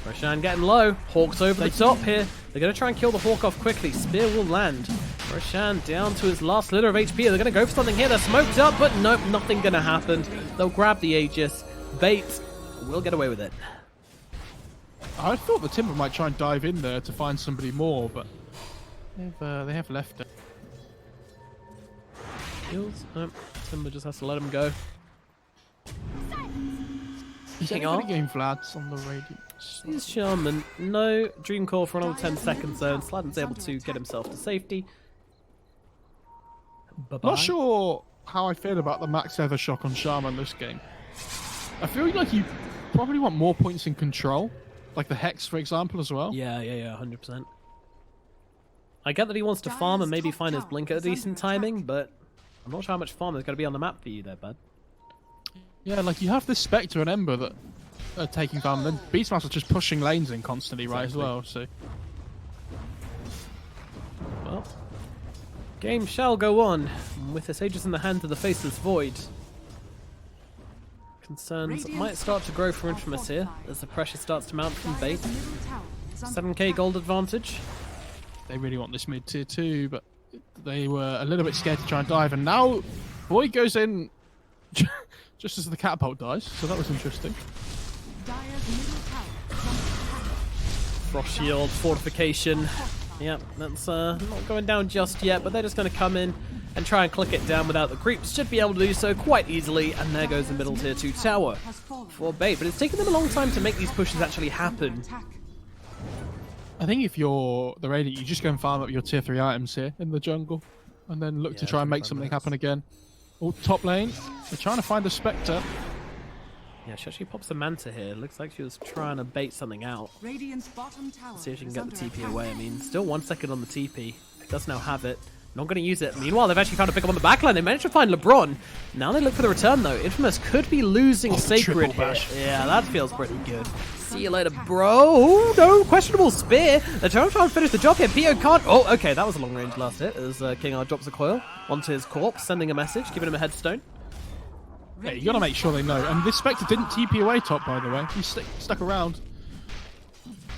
Roshan getting low. Hawk's over the top here. They're going to try and kill the Hawk off quickly. Spear will land. Roshan down to his last slither of HP. They're going to go for something here. They're smoked up, but nope, nothing going to happen. They'll grab the Aegis. Bait will get away with it. I thought the Timber might try and dive in there to find somebody more, but they have left it. Kills. Nope. Timber just has to let him go. Is Hang anybody on. getting Vlads on the Radiant? He's Shaman. No Dream Core for another 10 seconds though, and Sladden's able to get himself to safety. Bye-bye. Not sure how I feel about the max ever shock on Shaman this game. I feel like you probably want more points in control, like the Hex, for example, as well. Yeah, 100%. I get that he wants to farm and maybe find his blink at a decent timing, but I'm not sure how much farm there's going to be on the map for you there, bud. Yeah, like you have this Spectre and Ember that are taking farm, and then Beastmaster's just pushing lanes in constantly, right, as Exactly. well, so... Well, game shall go on, with this Aegis in the hands of the Faceless Void. Concerns might start to grow for Infamous here, as the pressure starts to mount from Bait. Dire's middle tower is under 7k gold advantage. They really want this mid tier 2, but they were a little bit scared to try and dive, and now Void goes in just as the catapult dies, so that was interesting. Dire's middle tower is under attack. Frost Shield, Fortification. Yep, that's not going down just yet, but they're just going to come in and try and click it down without the creeps. Should be able to do so quite easily, and there goes the middle tier 2 tower Has fallen. for Bait. But it's taken them a long time to make these pushes actually happen. Attack. I think if you're the Radiant, you just go and farm up your tier 3 items here in the jungle, and then look to Yeah, try and make 25 something minutes. happen again. Oh, top lane, they're trying to find a Spectre. Yeah, she actually pops the Manta here. Looks like she was trying to bait something out. Radiant's bottom tower See if she can is get under the TP attack. away. I mean, still 1 second on the TP. Does now have it. Not going to use it. Meanwhile, they've actually found a pick up on the backline. They managed to find LeBron. Now they look for the return, though. Infamous could be losing Sacred triple here. bash. Yeah, that feels pretty good. See you later, bro. Oh, no, questionable spear. They're trying to finish the job here. Pio can't. Oh, okay, that was a long-range last hit as King R drops a coil onto his corpse, sending a message, giving him a headstone. Yeah, you gotta make sure they know. And this Spectre didn't TP away top, by the way. He stuck around.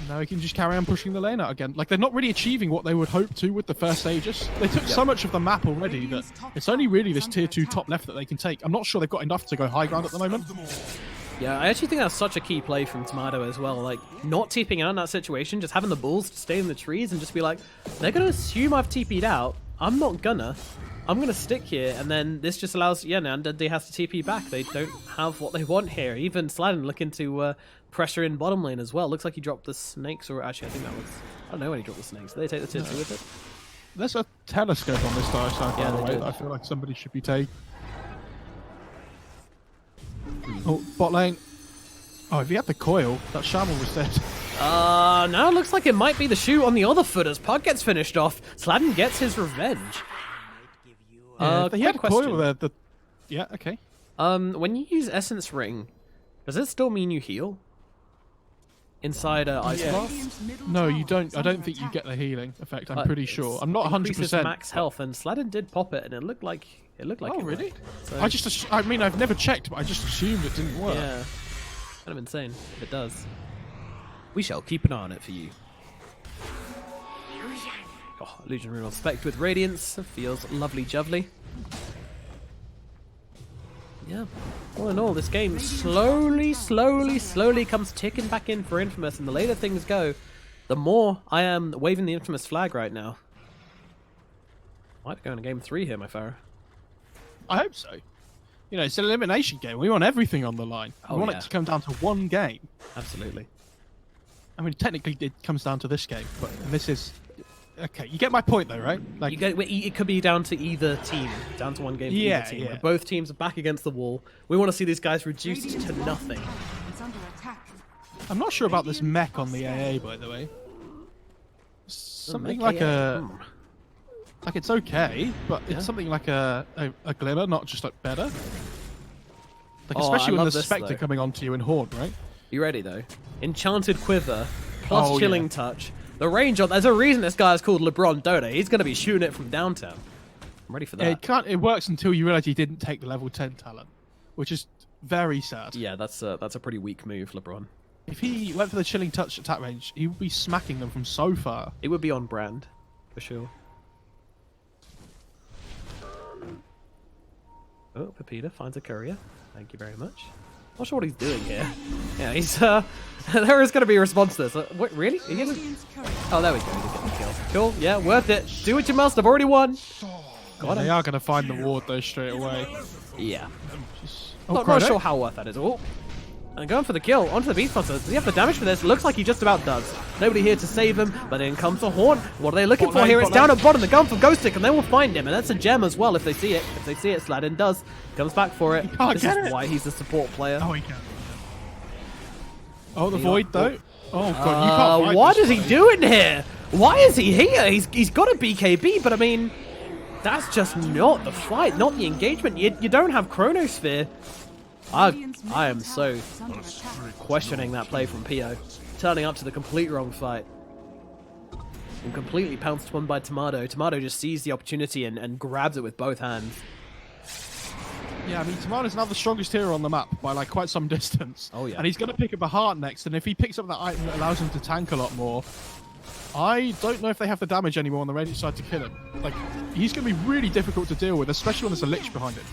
Now he can just carry on pushing the lane out again. Like, they're not really achieving what they would hope to with the first Aegis. They took so much of the map already that it's only really this tier 2 top left that they can take. I'm not sure they've got enough to go high ground at the moment. Yeah, I actually think that's such a key play from Tomato as well. Like, not TPing out in that situation, just having the balls to stay in the trees and just be like, they're going to assume I've TP'd out. I'm not gonna. I'm going to stick here, and then this just allows, yeah, Nandende has to TP back. They don't have what they want here. Even Sladden looking to pressure in bottom lane as well. Looks like he dropped the snakes, or actually I think that was, I don't know when he dropped the snakes. Did they take the tier 2 with it? There's a telescope on this Dire side, Yeah, by the they way, do. that I feel like somebody should be taking. Oh, bot lane. Oh, if he had the coil, that Shaman was dead. Now it looks like it might be the shoe on the other foot as Pug gets finished off. Sladden gets his revenge. Yeah, he had a question. coil there. Yeah, okay. When you use Essence Ring, does it still mean you heal? Inside Ice Blast? Radiant's middle No, tower you don't. is I under don't think you attack. get the healing effect. I'm But pretty sure. I'm not increases 100%. max health, and Sladden did pop it, and it looked like Oh, it really? worked. So, I mean, I've never checked, but I just assumed it didn't work. yeah, kind of insane if it does. We shall keep an eye on it for you. Oh, Illusion Rune on Spect with Radiance feels lovely jubbly. Yeah, all in all, this game slowly comes ticking back in for Infamous, and the later things go, the more I am waving the Infamous flag right now. Might be going to game 3 here, my Farah. I hope so. You know, it's an elimination game. We want everything on the line. Oh, we want yeah. it to come down to one game. Absolutely. I mean, technically, it comes down to this game, but this is okay. You get my point, though, right? Like, It could be down to either team, down to one game for Yeah, either team. yeah. Where both teams are back against the wall. We want to see these guys reduced Radiant's to top nothing. tower is under attack. I'm not sure about this mech on the AA, by the way. Something like like it's okay, but Yeah. it's something like a glimmer, not just like better. Like Oh, especially I when love the this, Spectre though. coming onto you in Horde, right? You ready though? Enchanted Quiver plus Oh, Chilling yeah. Touch. The range on. There's a reason this guy is called LeBron Dota. He's going to be shooting it from downtown. I'm ready for that. It can't. It works until you realize you didn't take the level 10 talent, which is very sad. Yeah, that's a pretty weak move, LeBron. If he went for the Chilling Touch attack range, he would be smacking them from so far. It would be on brand, for sure. Oh, Pepita finds a courier. Thank you very much. Not sure what he's doing here. Yeah, he's there is going to be a response to this. What, really? Are you gonna... Radiant's courier Oh, there we go. He did get the kill. Cool. Yeah, worth it. Do what you must. I've already won. Yeah, they are going to find the ward though straight away. Yeah. Oh, Not Chrono. sure how worth that is. Oh. And going for the kill onto the Beast Monster. Does he have the damage for this? Looks like he just about does. Nobody here to save him, but in comes the Horn. What are they looking Bot for lane, here? It's bot down lane. at bottom. The gun for Ghostic, and they will find him. And that's a gem as well if they see it. If they see it, Sladden does. Comes back for it. can't This get is it. why he's a support player. Oh, he can. Oh, the Void though. Oh god, you can't fight What this is he guy. doing here? Why is he here? He's got a BKB, but I mean, that's just not the fight, not the engagement. You don't have Chronosphere. I am so is under attack. questioning that play from Pio. Turning up to the complete wrong fight. And completely pounced upon by Tomato. Tomato just sees the opportunity and grabs it with both hands. Yeah, I mean, Tamana's now the strongest hero on the map by like quite some distance. Oh, yeah. And he's going to pick up a heart next, and if he picks up that item that allows him to tank a lot more, I don't know if they have the damage anymore on the Radiant side to kill him. Like, he's going to be really difficult to deal with, especially when there's a Lich behind him.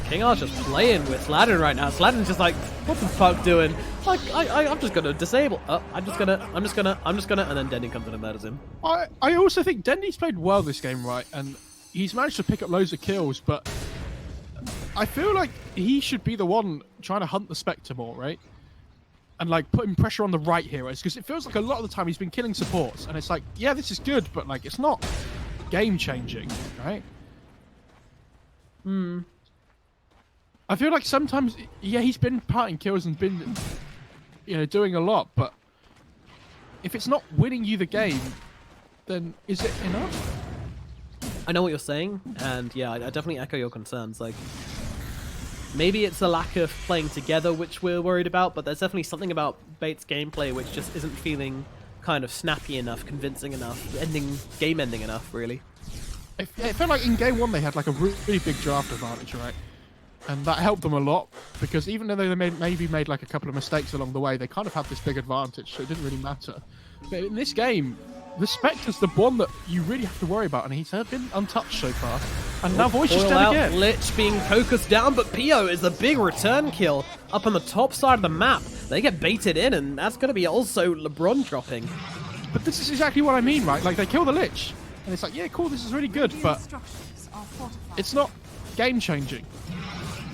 King R's just playing with Sladden right now. Sladden's just like, what the fuck doing? Like, I'm just gonna disable. I'm just gonna, and then Denny comes in and murders him. I also think Dendy's played well this game, right? And he's managed to pick up loads of kills, but I feel like he should be the one trying to hunt the Spectre more, right? And like putting pressure on the right heroes, because it feels like a lot of the time he's been killing supports, and it's like, yeah, this is good, but like it's not game changing, right? I feel like sometimes, yeah, he's been parting kills and been, you know, doing a lot, but if it's not winning you the game, then is it enough? I know what you're saying, and yeah, I definitely echo your concerns. Like, maybe it's the lack of playing together which we're worried about, but there's definitely something about Bates' gameplay which just isn't feeling kind of snappy enough, convincing enough, game-ending enough, really. It felt like in game one they had like a really big draft advantage, right? And that helped them a lot, because even though they maybe made like a couple of mistakes along the way, they kind of had this big advantage, so it didn't really matter. But in this game, the Spectre's the one that you really have to worry about, and he's been untouched so far. And now Voice is Foil dead out, again. Lich being focused down, but Pio is a big return kill. up on the top side of the map. They get baited in, and that's going to be also LeBron dropping. But this is exactly what I mean, right? Like, they kill the Lich, and it's like, yeah, cool, this is really good, but it's not game-changing.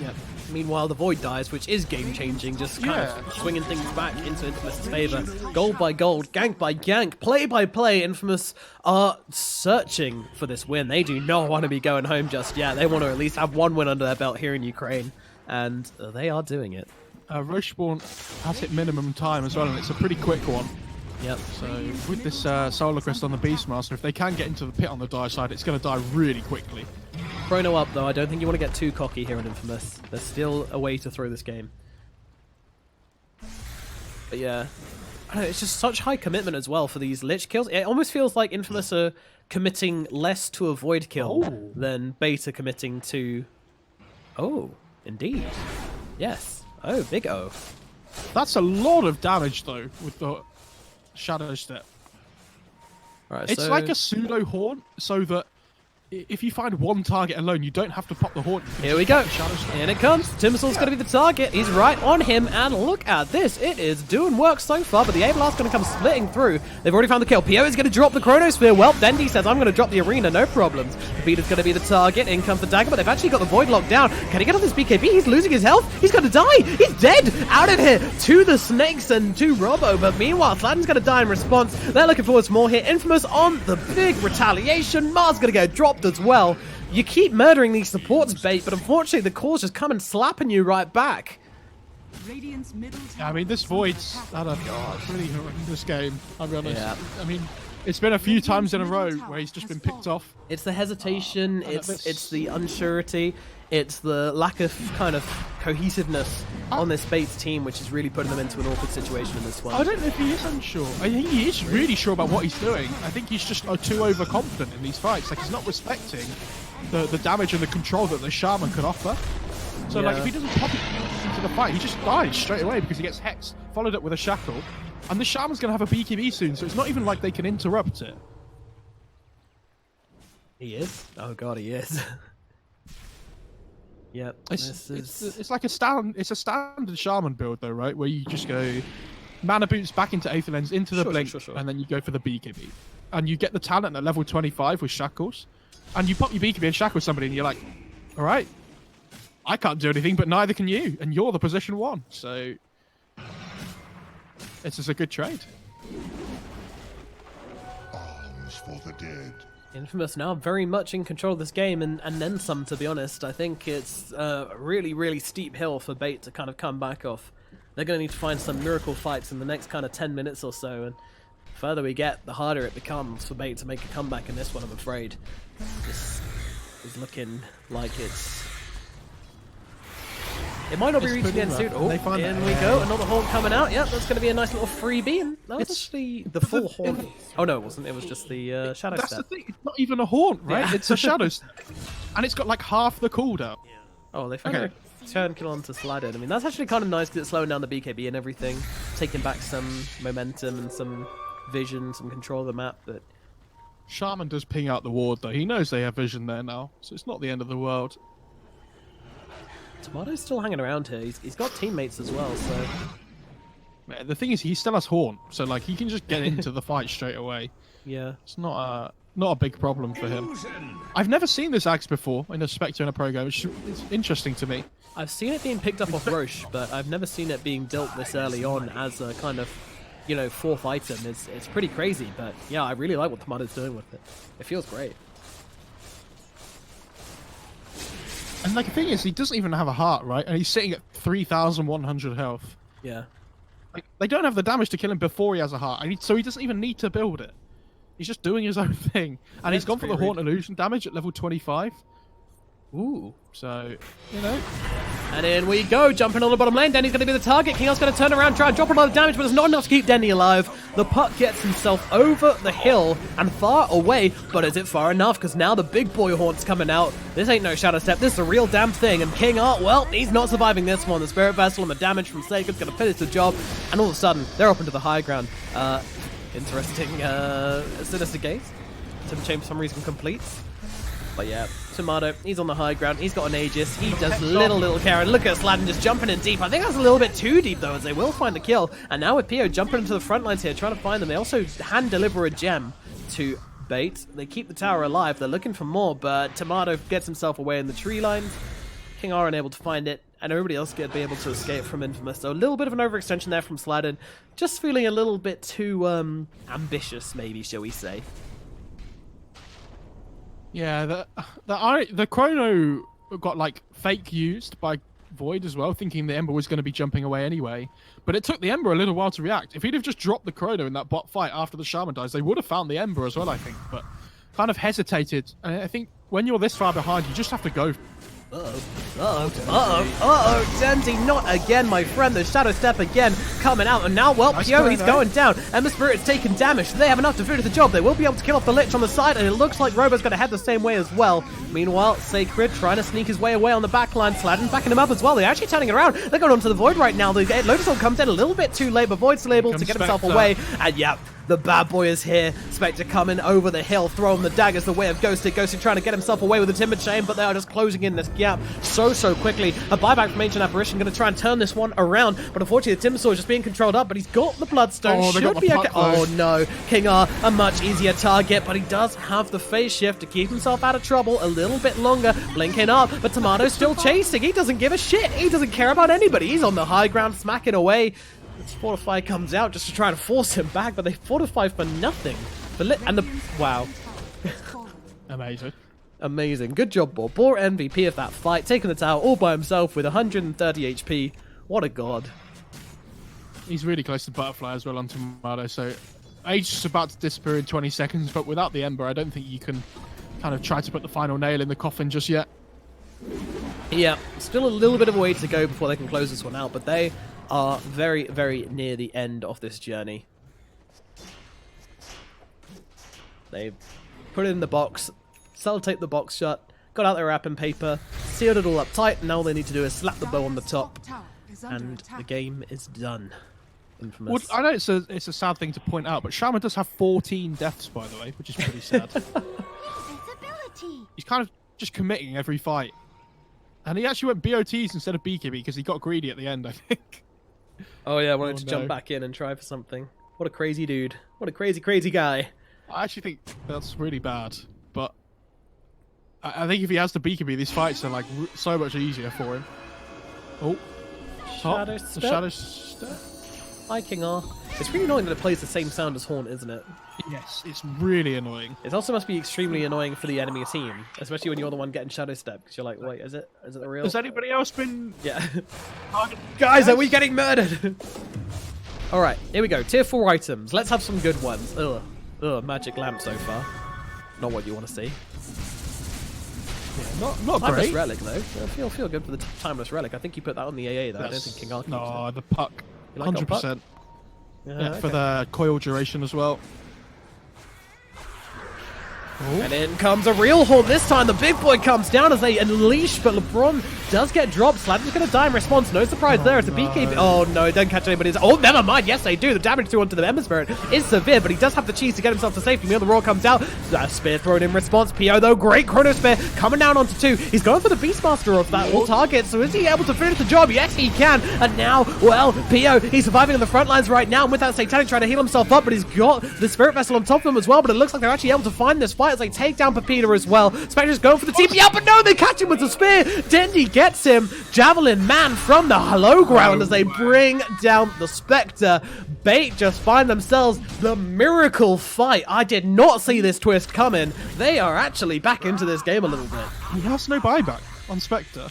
Yeah. Meanwhile, the Void dies, which is game-changing, just kind of swinging things back into Infamous' favor. Gold by gold, gank by gank, play by play. Infamous are searching for this win. They do not want to be going home just yet. They want to at least have one win under their belt here in Ukraine, and they are doing it. Rocheborn has hit minimum time as well, and it's a pretty quick one. Yep. So with this Solar Crest on the Beastmaster, if they can get into the pit on the Dire side, it's going to die really quickly. Chrono up, though. I don't think you want to get too cocky here in Infamous. There's still a way to throw this game. But yeah, I don't know, it's just such high commitment as well for these Lich kills. It almost feels like Infamous are committing less to a Void kill than Beta committing to... Oh, indeed. Yes. Oh, big O. That's a lot of damage, though, with the Shadow Step. Right, it's like a pseudo haunt, so that if you find one target alone, you don't have to pop the haunt. Here we go. In it comes. Timbersaul's going to be the target. He's right on him, and look at this. It is doing work so far, but the A-Blast's going to come splitting through. They've already found the kill. Pio is going to drop the Chronosphere. Well, Dendy says, I'm going to drop the arena, no problems. Beater's going to be the target. In comes the dagger, but they've actually got the Void locked down. Can he get on this BKB? He's losing his health. He's going to die. He's dead. Out of here to the Snakes and to Robbo, but meanwhile, Sladden's going to die in response. They're looking forward to more here. Infamous on the big retaliation. Mars going to get dropped as well. You keep murdering these supports, Bait, but unfortunately the calls just come and slapping you right back. Yeah, I mean, this Void's had a really horrendous game, I'll be honest. Yeah. I mean, it's been a few times in a row where he's just been picked off. It's the hesitation, it's the unsurety, it's the lack of kind of cohesiveness on this Bates team, which is really putting them into an awkward situation in this one. I don't know if he is unsure. I think he is really sure about what he's doing. I think he's just too overconfident in these fights. Like, he's not respecting the damage and the control that the Shaman could offer. So, like, if he doesn't pop it into the fight, he just dies straight away because he gets hexed, followed up with a shackle. And the Shaman's going to have a BKB soon, so it's not even like they can interrupt it. He is? Oh god, he is. Yep. It's like a standard Shaman build though, right? Where you just go mana boots back into Aether Lens, into the blink, and then you go for the BKB. And you get the talent at level 25 with shackles. And you pop your BKB and shackle somebody and you're like, alright, I can't do anything, but neither can you. And you're the position 1. So it's just a good trade. Arms for the dead. Infamous now very much in control of this game, and then some, to be honest. I think it's a really, really steep hill for Bait to kind of come back off. They're going to need to find some miracle fights in the next kind of 10 minutes or so, and the further we get, the harder it becomes for Bait to make a comeback in this one, I'm afraid. This is looking like it might not be reaching the end soon. Oh, in we go. Another horn coming out. Yep, that's going to be a nice little freebie. And that was actually the full horn. Oh, no, it wasn't. It was just the shadow step. That's the thing. It's not even a haunt, right? Yeah. It's a shadow step. And it's got like half the cooldown. Oh, they found a turn kill onto Sladden. I mean, that's actually kind of nice because it's slowing down the BKB and everything. Taking back some momentum and some vision, some control of the map. But Shaman does ping out the ward, though. He knows they have vision there now. So it's not the end of the world. Tomato's still hanging around here. He's got teammates as well, so... Man, the thing is, he still has Haunt, so like he can just get into the fight straight away. Yeah. It's not a big problem for him. I've never seen this axe before in a Spectre in a pro game, which is interesting to me. I've seen it being picked up off Roche, but I've never seen it being dealt this early on as a kind of, you know, 4th item. It's pretty crazy, but yeah, I really like what Tomato's doing with it. It feels great. And like the thing is, he doesn't even have a heart, right? And he's sitting at 3,100 health. Yeah. Like, they don't have the damage to kill him before he has a heart, so he doesn't even need to build it. He's just doing his own thing, and he's gone for the Haunt Illusion damage at level 25. Ooh. So, you know. And in we go, jumping on the bottom lane. Denny's going to be the target. King's going to turn around, try and drop a lot of damage, but it's not enough to keep Denny alive. The puck gets himself over the hill and far away, but is it far enough? Because now the big boy Haunt's coming out. This ain't no Shadow Step. This is a real damn thing. And King Art, well, he's not surviving this one. The Spirit Vessel and the damage from Sacred's going to finish the job. And all of a sudden, they're up into the high ground. Interesting Sinister Gaze. Tim Chamber for some reason completes. But yeah, Tomato, he's on the high ground. He's got an Aegis. He does little care. And look at Sladden just jumping in deep. I think that's a little bit too deep, though, as they will find the kill. And now with Pio jumping into the front lines here, trying to find them. They also hand deliver a gem to Bait. They keep the tower alive. They're looking for more, but Tomato gets himself away in the tree lines. King are unable to find it, and everybody else be able to escape from Infamous. So a little bit of an overextension there from Sladden. Just feeling a little bit too ambitious, maybe, shall we say. Yeah, the chrono got like fake used by Void as well, thinking the Ember was going to be jumping away anyway. But it took the Ember a little while to react. If he'd have just dropped the chrono in that bot fight after the Shaman dies, they would have found the Ember as well, I think. But kind of hesitated. And I think when you're this far behind, you just have to go. Denzi, not again, my friend. The Shadow Step again coming out. And now, well, Pio, he's going down. Ember Spirit's taking damage. They have enough to finish the job. They will be able to kill off the Lich on the side, and it looks like Robo's going to head the same way as well. Meanwhile, Sacred trying to sneak his way away on the backline. Sladden backing him up as well. They're actually turning it around. They're going onto the Void right now. The Lotus Orb comes in a little bit too late, but Void's still able to get himself away. And yeah, the bad boy is here. Spectre coming over the hill, throwing the daggers the way of Ghosted. Ghosted trying to get himself away with the Timber Chain, but they are just closing in this gap so quickly. A buyback from Ancient Apparition going to try and turn this one around, but unfortunately the Timber Sword is just being controlled up, but he's got the Bloodstone. Should be okay. Oh no, King R, a much easier target, but he does have the phase shift to keep himself out of trouble a little bit longer. Blinking up, but Tomato's still chasing. He doesn't give a shit. He doesn't care about anybody. He's on the high ground, smacking away. Fortify comes out just to try to force him back, but they fortify for nothing. Wow. Amazing. Good job, Boar. Boar MVP of that fight, taking the tower all by himself with 130 HP. What a god. He's really close to Butterfly as well on Tomato, so Age is about to disappear in 20 seconds, but without the Ember, I don't think you can kind of try to put the final nail in the coffin just yet. Yeah, still a little bit of a way to go before they can close this one out, but they are very near the end of this journey. They've put it in the box, sellotaped the box shut, got out their wrapping paper, sealed it all up tight, and now all they need to do is slap the bow on the top, and the game is done. Infamous. Well, I know it's a sad thing to point out, but Shaman does have 14 deaths, by the way, which is pretty sad. He's kind of just committing every fight. And he actually went BOTs instead of BKB because he got greedy at the end, I think. Oh yeah, wanted to jump back in and try for something. What a crazy dude. What a crazy guy. I actually think that's really bad, but I think if he has the BKB, these fights are like so much easier for him. Oh. Shadow Step. The Shadow Step. Hi, King R. It's really annoying that it plays the same sound as Horn, isn't it? Yes, it's really annoying. It also must be extremely annoying for the enemy team, especially when you're the one getting Shadow Step, because you're like, wait, is it the real? Has anybody else been... Yeah. Guys, are we getting murdered? Alright, here we go. Tier 4 items. Let's have some good ones. Ugh, magic lamp so far. Not what you want to see. Yeah, not Timeless great. Relic, though. I feel good for the Timeless Relic. I think you put that on the AA, though. I don't think King R keeps No, it. the puck. You like 100%. Puck? Yeah, Okay. for the coil duration as well. Oh. And in comes a real Horn. This time the big boy comes down as they unleash, but LeBron does get dropped. Sladden's going to die in response. No surprise there. It's a BKB. Oh no, don't catch anybody. Oh, never mind. Yes, they do. The damage to onto the Ember Spirit is severe, but he does have the cheese to get himself to safety. Meanwhile, the Roar comes out. Spear thrown in response. Pio, though, great Chrono Spear coming down onto 2. He's going for the Beastmaster of that all target. So is he able to finish the job? Yes, he can. And now, well, Pio, he's surviving on the front lines right now. And with that Satanic trying to heal himself up, but he's got the Spirit Vessel on top of him as well. But it looks like they're actually able to find this fight as they take down Pepita as well. Spectre's going for the TP out, but no, they catch him with the spear. Dendi gets him. Javelin man from the low ground as they bring down the Spectre. Bait just find themselves the miracle fight. I did not see this twist coming. They are actually back into this game a little bit. He has no buyback on Spectre.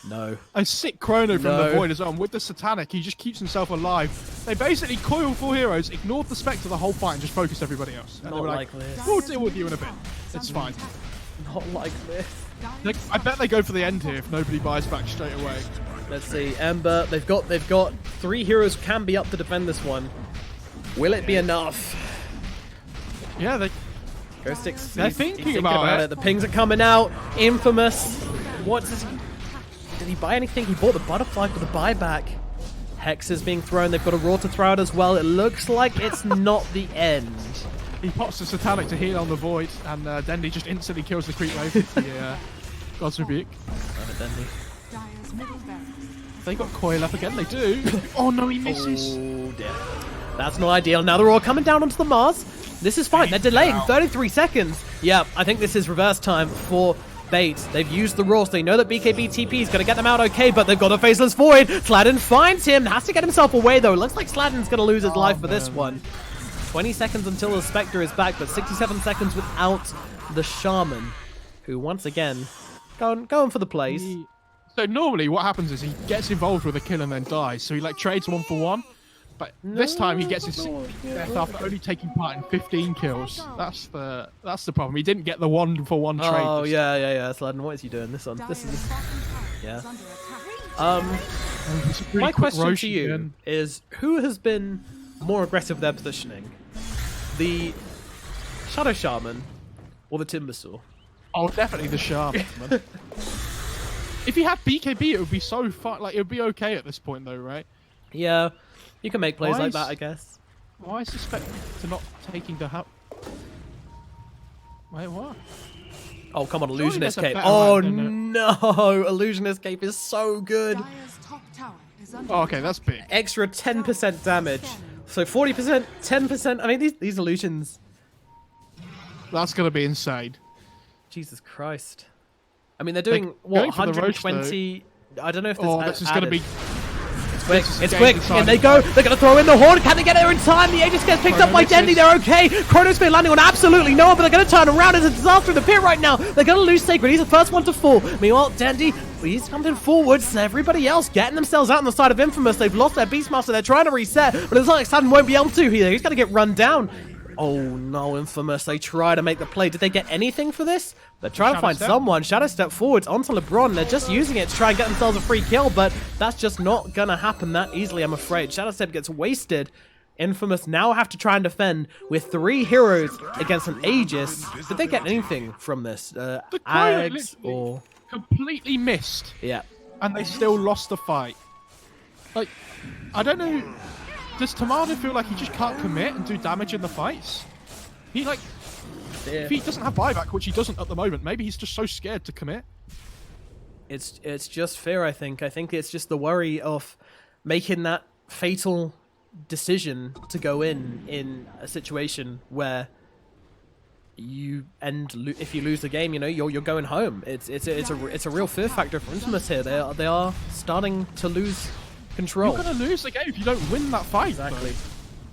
No. A sick chrono from the Void as well. And with the Satanic, he just keeps himself alive. They basically coiled 4 heroes, ignored the Spectre the whole fight, and just focused everybody else. And Not they were like this. We'll deal with you in a bit. It's fine. Not like this. I bet they go for the end here if nobody buys back straight away. Let's see. Ember, they've got 3 heroes can be up to defend this one. Will it be enough? Yeah, Ghost Six. They're he's thinking about it. The pings are coming out. Infamous. What does he... Did he buy anything? He bought the Butterfly for the buyback. Hex is being thrown. They've got a Roar to throw out as well. It looks like it's not the end. He pops the Satanic to heal on the Void, and Dendi just instantly kills the creep wave with the God's Rebuke. Dendi. Dire's middle barracks. They got Coil up again, they do. Oh no, he misses. Oh dear. That's not ideal. Now they're all coming down onto the Mars. This is fine. They're delaying 33 seconds. Yeah, I think this is reverse time for Bait. They've used the Roar, so they know that BKB TP is going to get them out okay, but they've got a Faceless Void. Sladden finds him. Has to get himself away, though. Looks like Sladden's going to lose his life for this one. 20 seconds until the Spectre is back, but 67 seconds without the Shaman, who once again going for the plays. So normally what happens is he gets involved with a kill and then dies, so he like trades 1 for 1. But this time he gets his 60th death after only taking part in 15 kills. That's the problem. He didn't get the 1 for 1 trade. Oh yeah. Sladden, what is he doing? This is yeah. My question to you is: who has been more aggressive with their positioning, the Shadow Shaman or the Timbersaw? Oh, definitely the Shaman. If he had BKB, it would be so fun. Like, it would be okay at this point, though, right? Yeah, you can make plays like that, I guess. Why is the Spectre not taking the hub? Wait, what? Oh, come on, Illusion there's a Escape. better Oh, one, no. Illusion Escape is so good. Dire's top tower is under Oh, okay, that's big. Extra 10% damage. So 40%, 10%. I mean, these illusions. That's going to be insane. Jesus Christ. I mean, they're doing, Like, what, going for the roach, 120? I don't know if this Oh, this is going to be... Quick, This is it's a quick, game and they deciding go, they're going to throw in the Horn, can they get there in time? The Aegis gets picked up by Dendi, they're okay. Chronosphere landing on absolutely no one, but they're going to turn around, it's a disaster in the pit right now. They're going to lose Sacred, he's the first one to fall. Meanwhile, Dendi, he's coming forwards, everybody else getting themselves out on the side of Infamous. They've lost their Beastmaster, they're trying to reset, but it's like Sudden won't be able to here, he's going to get run down. Oh no, Infamous, they try to make the play. Did they get anything for this? They're trying to find someone. Shadow Step forwards onto LeBron. They're just using it to try and get themselves a free kill, but that's just not gonna happen that easily, I'm afraid. Shadow Step gets wasted. Infamous now have to try and defend with 3 heroes against an Aegis. Did they get anything from this? The Ags or... completely missed. Yeah. And they still lost the fight. Like, I don't know... Does Tamada feel like he just can't commit and do damage in the fights? He, like... Yeah. If he doesn't have buyback, which he doesn't at the moment, maybe he's just so scared to commit. It's just fear, I think. I think it's just the worry of making that fatal decision to go in a situation where you if you lose the game, you know, you're going home. It's a real fear factor for Infamous here. They are starting to lose control. You're gonna lose the game if you don't win that fight. Exactly.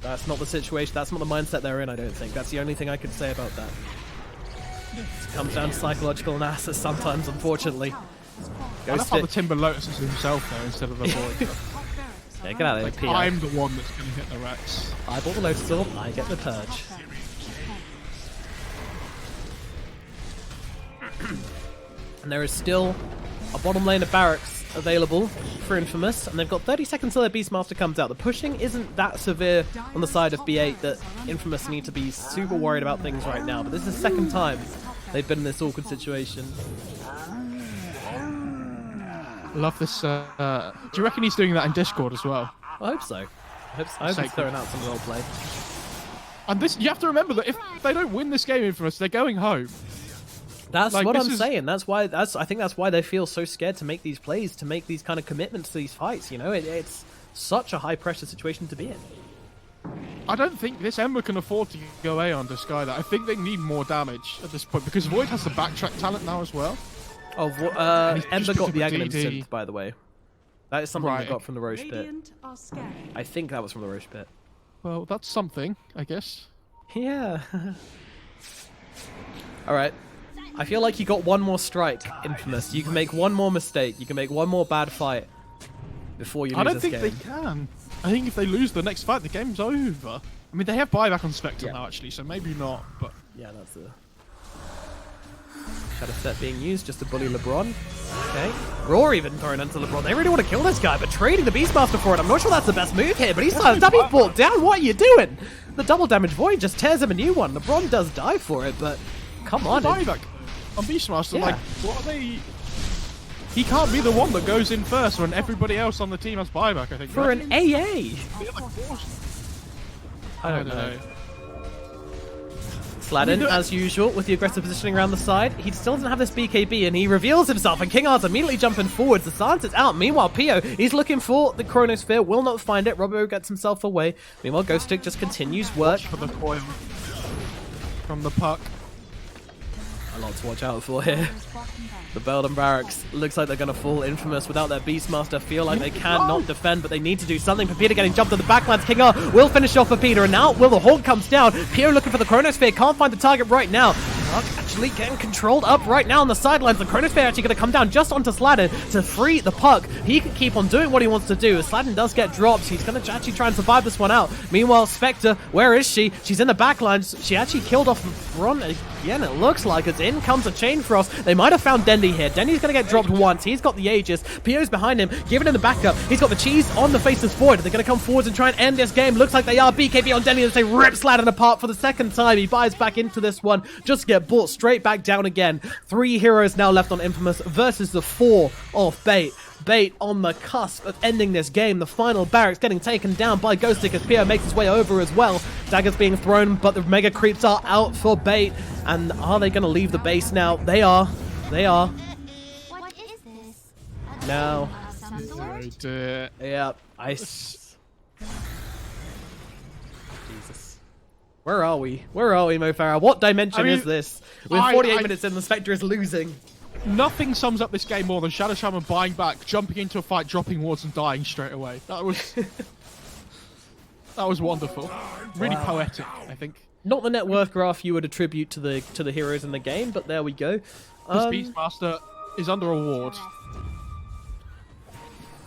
That's not the situation. That's not the mindset they're in, I don't think. That's the only thing I could say about that. It comes down to psychological analysis sometimes, unfortunately. I love how the Timber Lotus is himself there instead of the Void. Yeah, get out of there, Like, I'm the one that's gonna hit the Rex. I bought the Lotus Orb, I get the Purge. And there is still a bottom lane of barracks available for Infamous, and they've got 30 seconds till their Beastmaster comes out. The pushing isn't that severe on the side of B8 that Infamous need to be super worried about things right now, but this is the second time they've been in this awkward situation. Love this. Do you reckon he's doing that in Discord as well? I hope so. I hope he's throwing out some roleplay. And this, you have to remember that if they don't win this game, Infamous, they're going home. That's like, what I'm saying. I think that's why they feel so scared to make these plays, to make these kind of commitments to these fights. You know, it's such a high pressure situation to be in. I don't think this Ember can afford to go A on Sky. I think they need more damage at this point because Void has the backtrack talent now as well. Oh, Ember got the Aghanim synth, by the way. That is something they got from the Roche pit. Radiant are scary. I think that was from the Roche pit. Well, that's something, I guess. Yeah. All right. I feel like you got one more strike, Infamous. You can make one more mistake. You can make one more bad fight before you lose this game. I don't think they can. I think if they lose the next fight, the game's over. I mean, they have buyback on Spectre now, actually, so maybe not, but... Yeah, that's a... Shadow Step being used just to bully LeBron. Okay. Roar even thrown into LeBron. They really want to kill this guy, but trading the Beastmaster for it, I'm not sure that's the best move here, but he's started up, he's brought down. What are you doing? The double damage Void just tears him a new one. LeBron does die for it, but come on. Buyback on Beastmaster, Yeah. like, what are they... He can't be the one that goes in first when everybody else on the team has buyback, I think. For an AA? The other caution. I don't know. Sladden, as usual, with the aggressive positioning around the side. He still doesn't have this BKB, and he reveals himself, and King Art's immediately jumping forwards. The silence is out. Meanwhile, Pio, he's looking for the Chronosphere, will not find it. Robo gets himself away. Meanwhile, Ghost Stick just continues work. For the coil from the puck. A lot to watch out for here. The Belden Barracks looks like they're going to fall infamous without their Beastmaster. Feel like they cannot defend, but they need to do something. Pepita getting jumped to the backlands. King R will finish off Pepita, and now Will the Hawk comes down. Pio looking for the Chronosphere, can't find the target right now. Puck actually getting controlled up right now on the sidelines. The Chronosphere actually going to come down just onto Sladden to free the puck. He can keep on doing what he wants to do. Sladden does get dropped. He's going to actually try and survive this one out. Meanwhile, Spectre, where is she? She's in the backlines. She actually killed off Ron again, it looks like. It's in comes a Chain Frost. They might have found Dendy here. Dendy's going to get dropped once. He's got the Aegis. Pio's behind him, giving him the backup. He's got the cheese on the faceless void. They're going to come forwards and try and end this game. Looks like they are. BKB on Dendy as they rip Sladden apart for the second time. He buys back into this one, just to get brought straight back down again. 3 heroes now left on Infamous versus the 4 of Bait. Bait on the cusp of ending this game. The final barracks getting taken down by Ghost Stick as Pio makes his way over as well. Daggers being thrown, but the Mega Creeps are out for Bait. And are they going to leave the base now? They are. They are. What is this? Now. Some sort? Yeah. Jesus. Where are we? Where are we, Mo Farah? What dimension is this? With 48 minutes in, the Spectre is losing. Nothing sums up this game more than Shadow Shaman buying back, jumping into a fight, dropping wards, and dying straight away. That was that was wonderful. Really poetic, I think. Not the net worth graph you would attribute to the heroes in the game, but there we go. This Beastmaster is under a ward.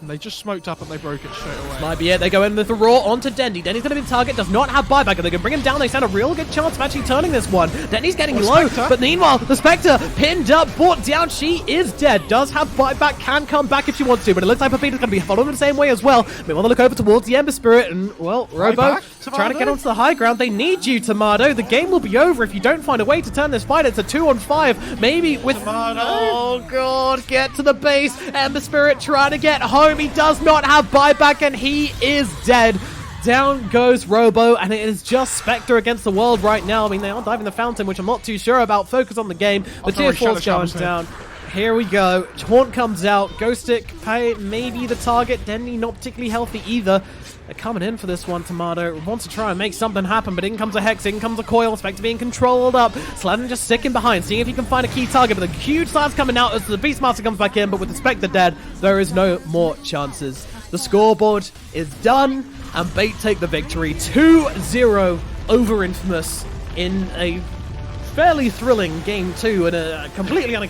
And they just smoked up and they broke it straight away. Might be it. They go in with the Raw onto Dendy. Dendy's going to be the target. Does not have buyback. They're going to bring him down. They stand a real good chance of actually turning this one. Dendy's getting low. But meanwhile, the Spectre pinned up, brought down. She is dead. Does have buyback. Can come back if she wants to. But it looks like Pepita's going to be followed the same way as well. We want to look over towards the Ember Spirit. And, well, Robo trying to get onto the high ground. They need you, Tomato. The game will be over if you don't find a way to turn this fight. It's a 2-on-5. Maybe with... Tomato. Oh, God. Get to the base. Ember Spirit trying to get home. He does not have buyback, and he is dead. Down goes Robo, and it is just Spectre against the world right now. I mean, they are diving the fountain, which I'm not too sure about. Focus on the game. The tier 4's going down. Here we go. Taunt comes out. Ghost Stick, maybe the target. Dendy not particularly healthy either. They're coming in for this one. Tomato wants to try and make something happen, but in comes a Hex, in comes a Coil. Spectre being controlled up. Sladden just sticking behind, seeing if he can find a key target, but the huge slab's coming out as the Beastmaster comes back in, but with the Spectre dead, there is no more chances. The scoreboard is done, and Bait take the victory. 2-0 over Infamous in a fairly thrilling game 2 and a completely unexpected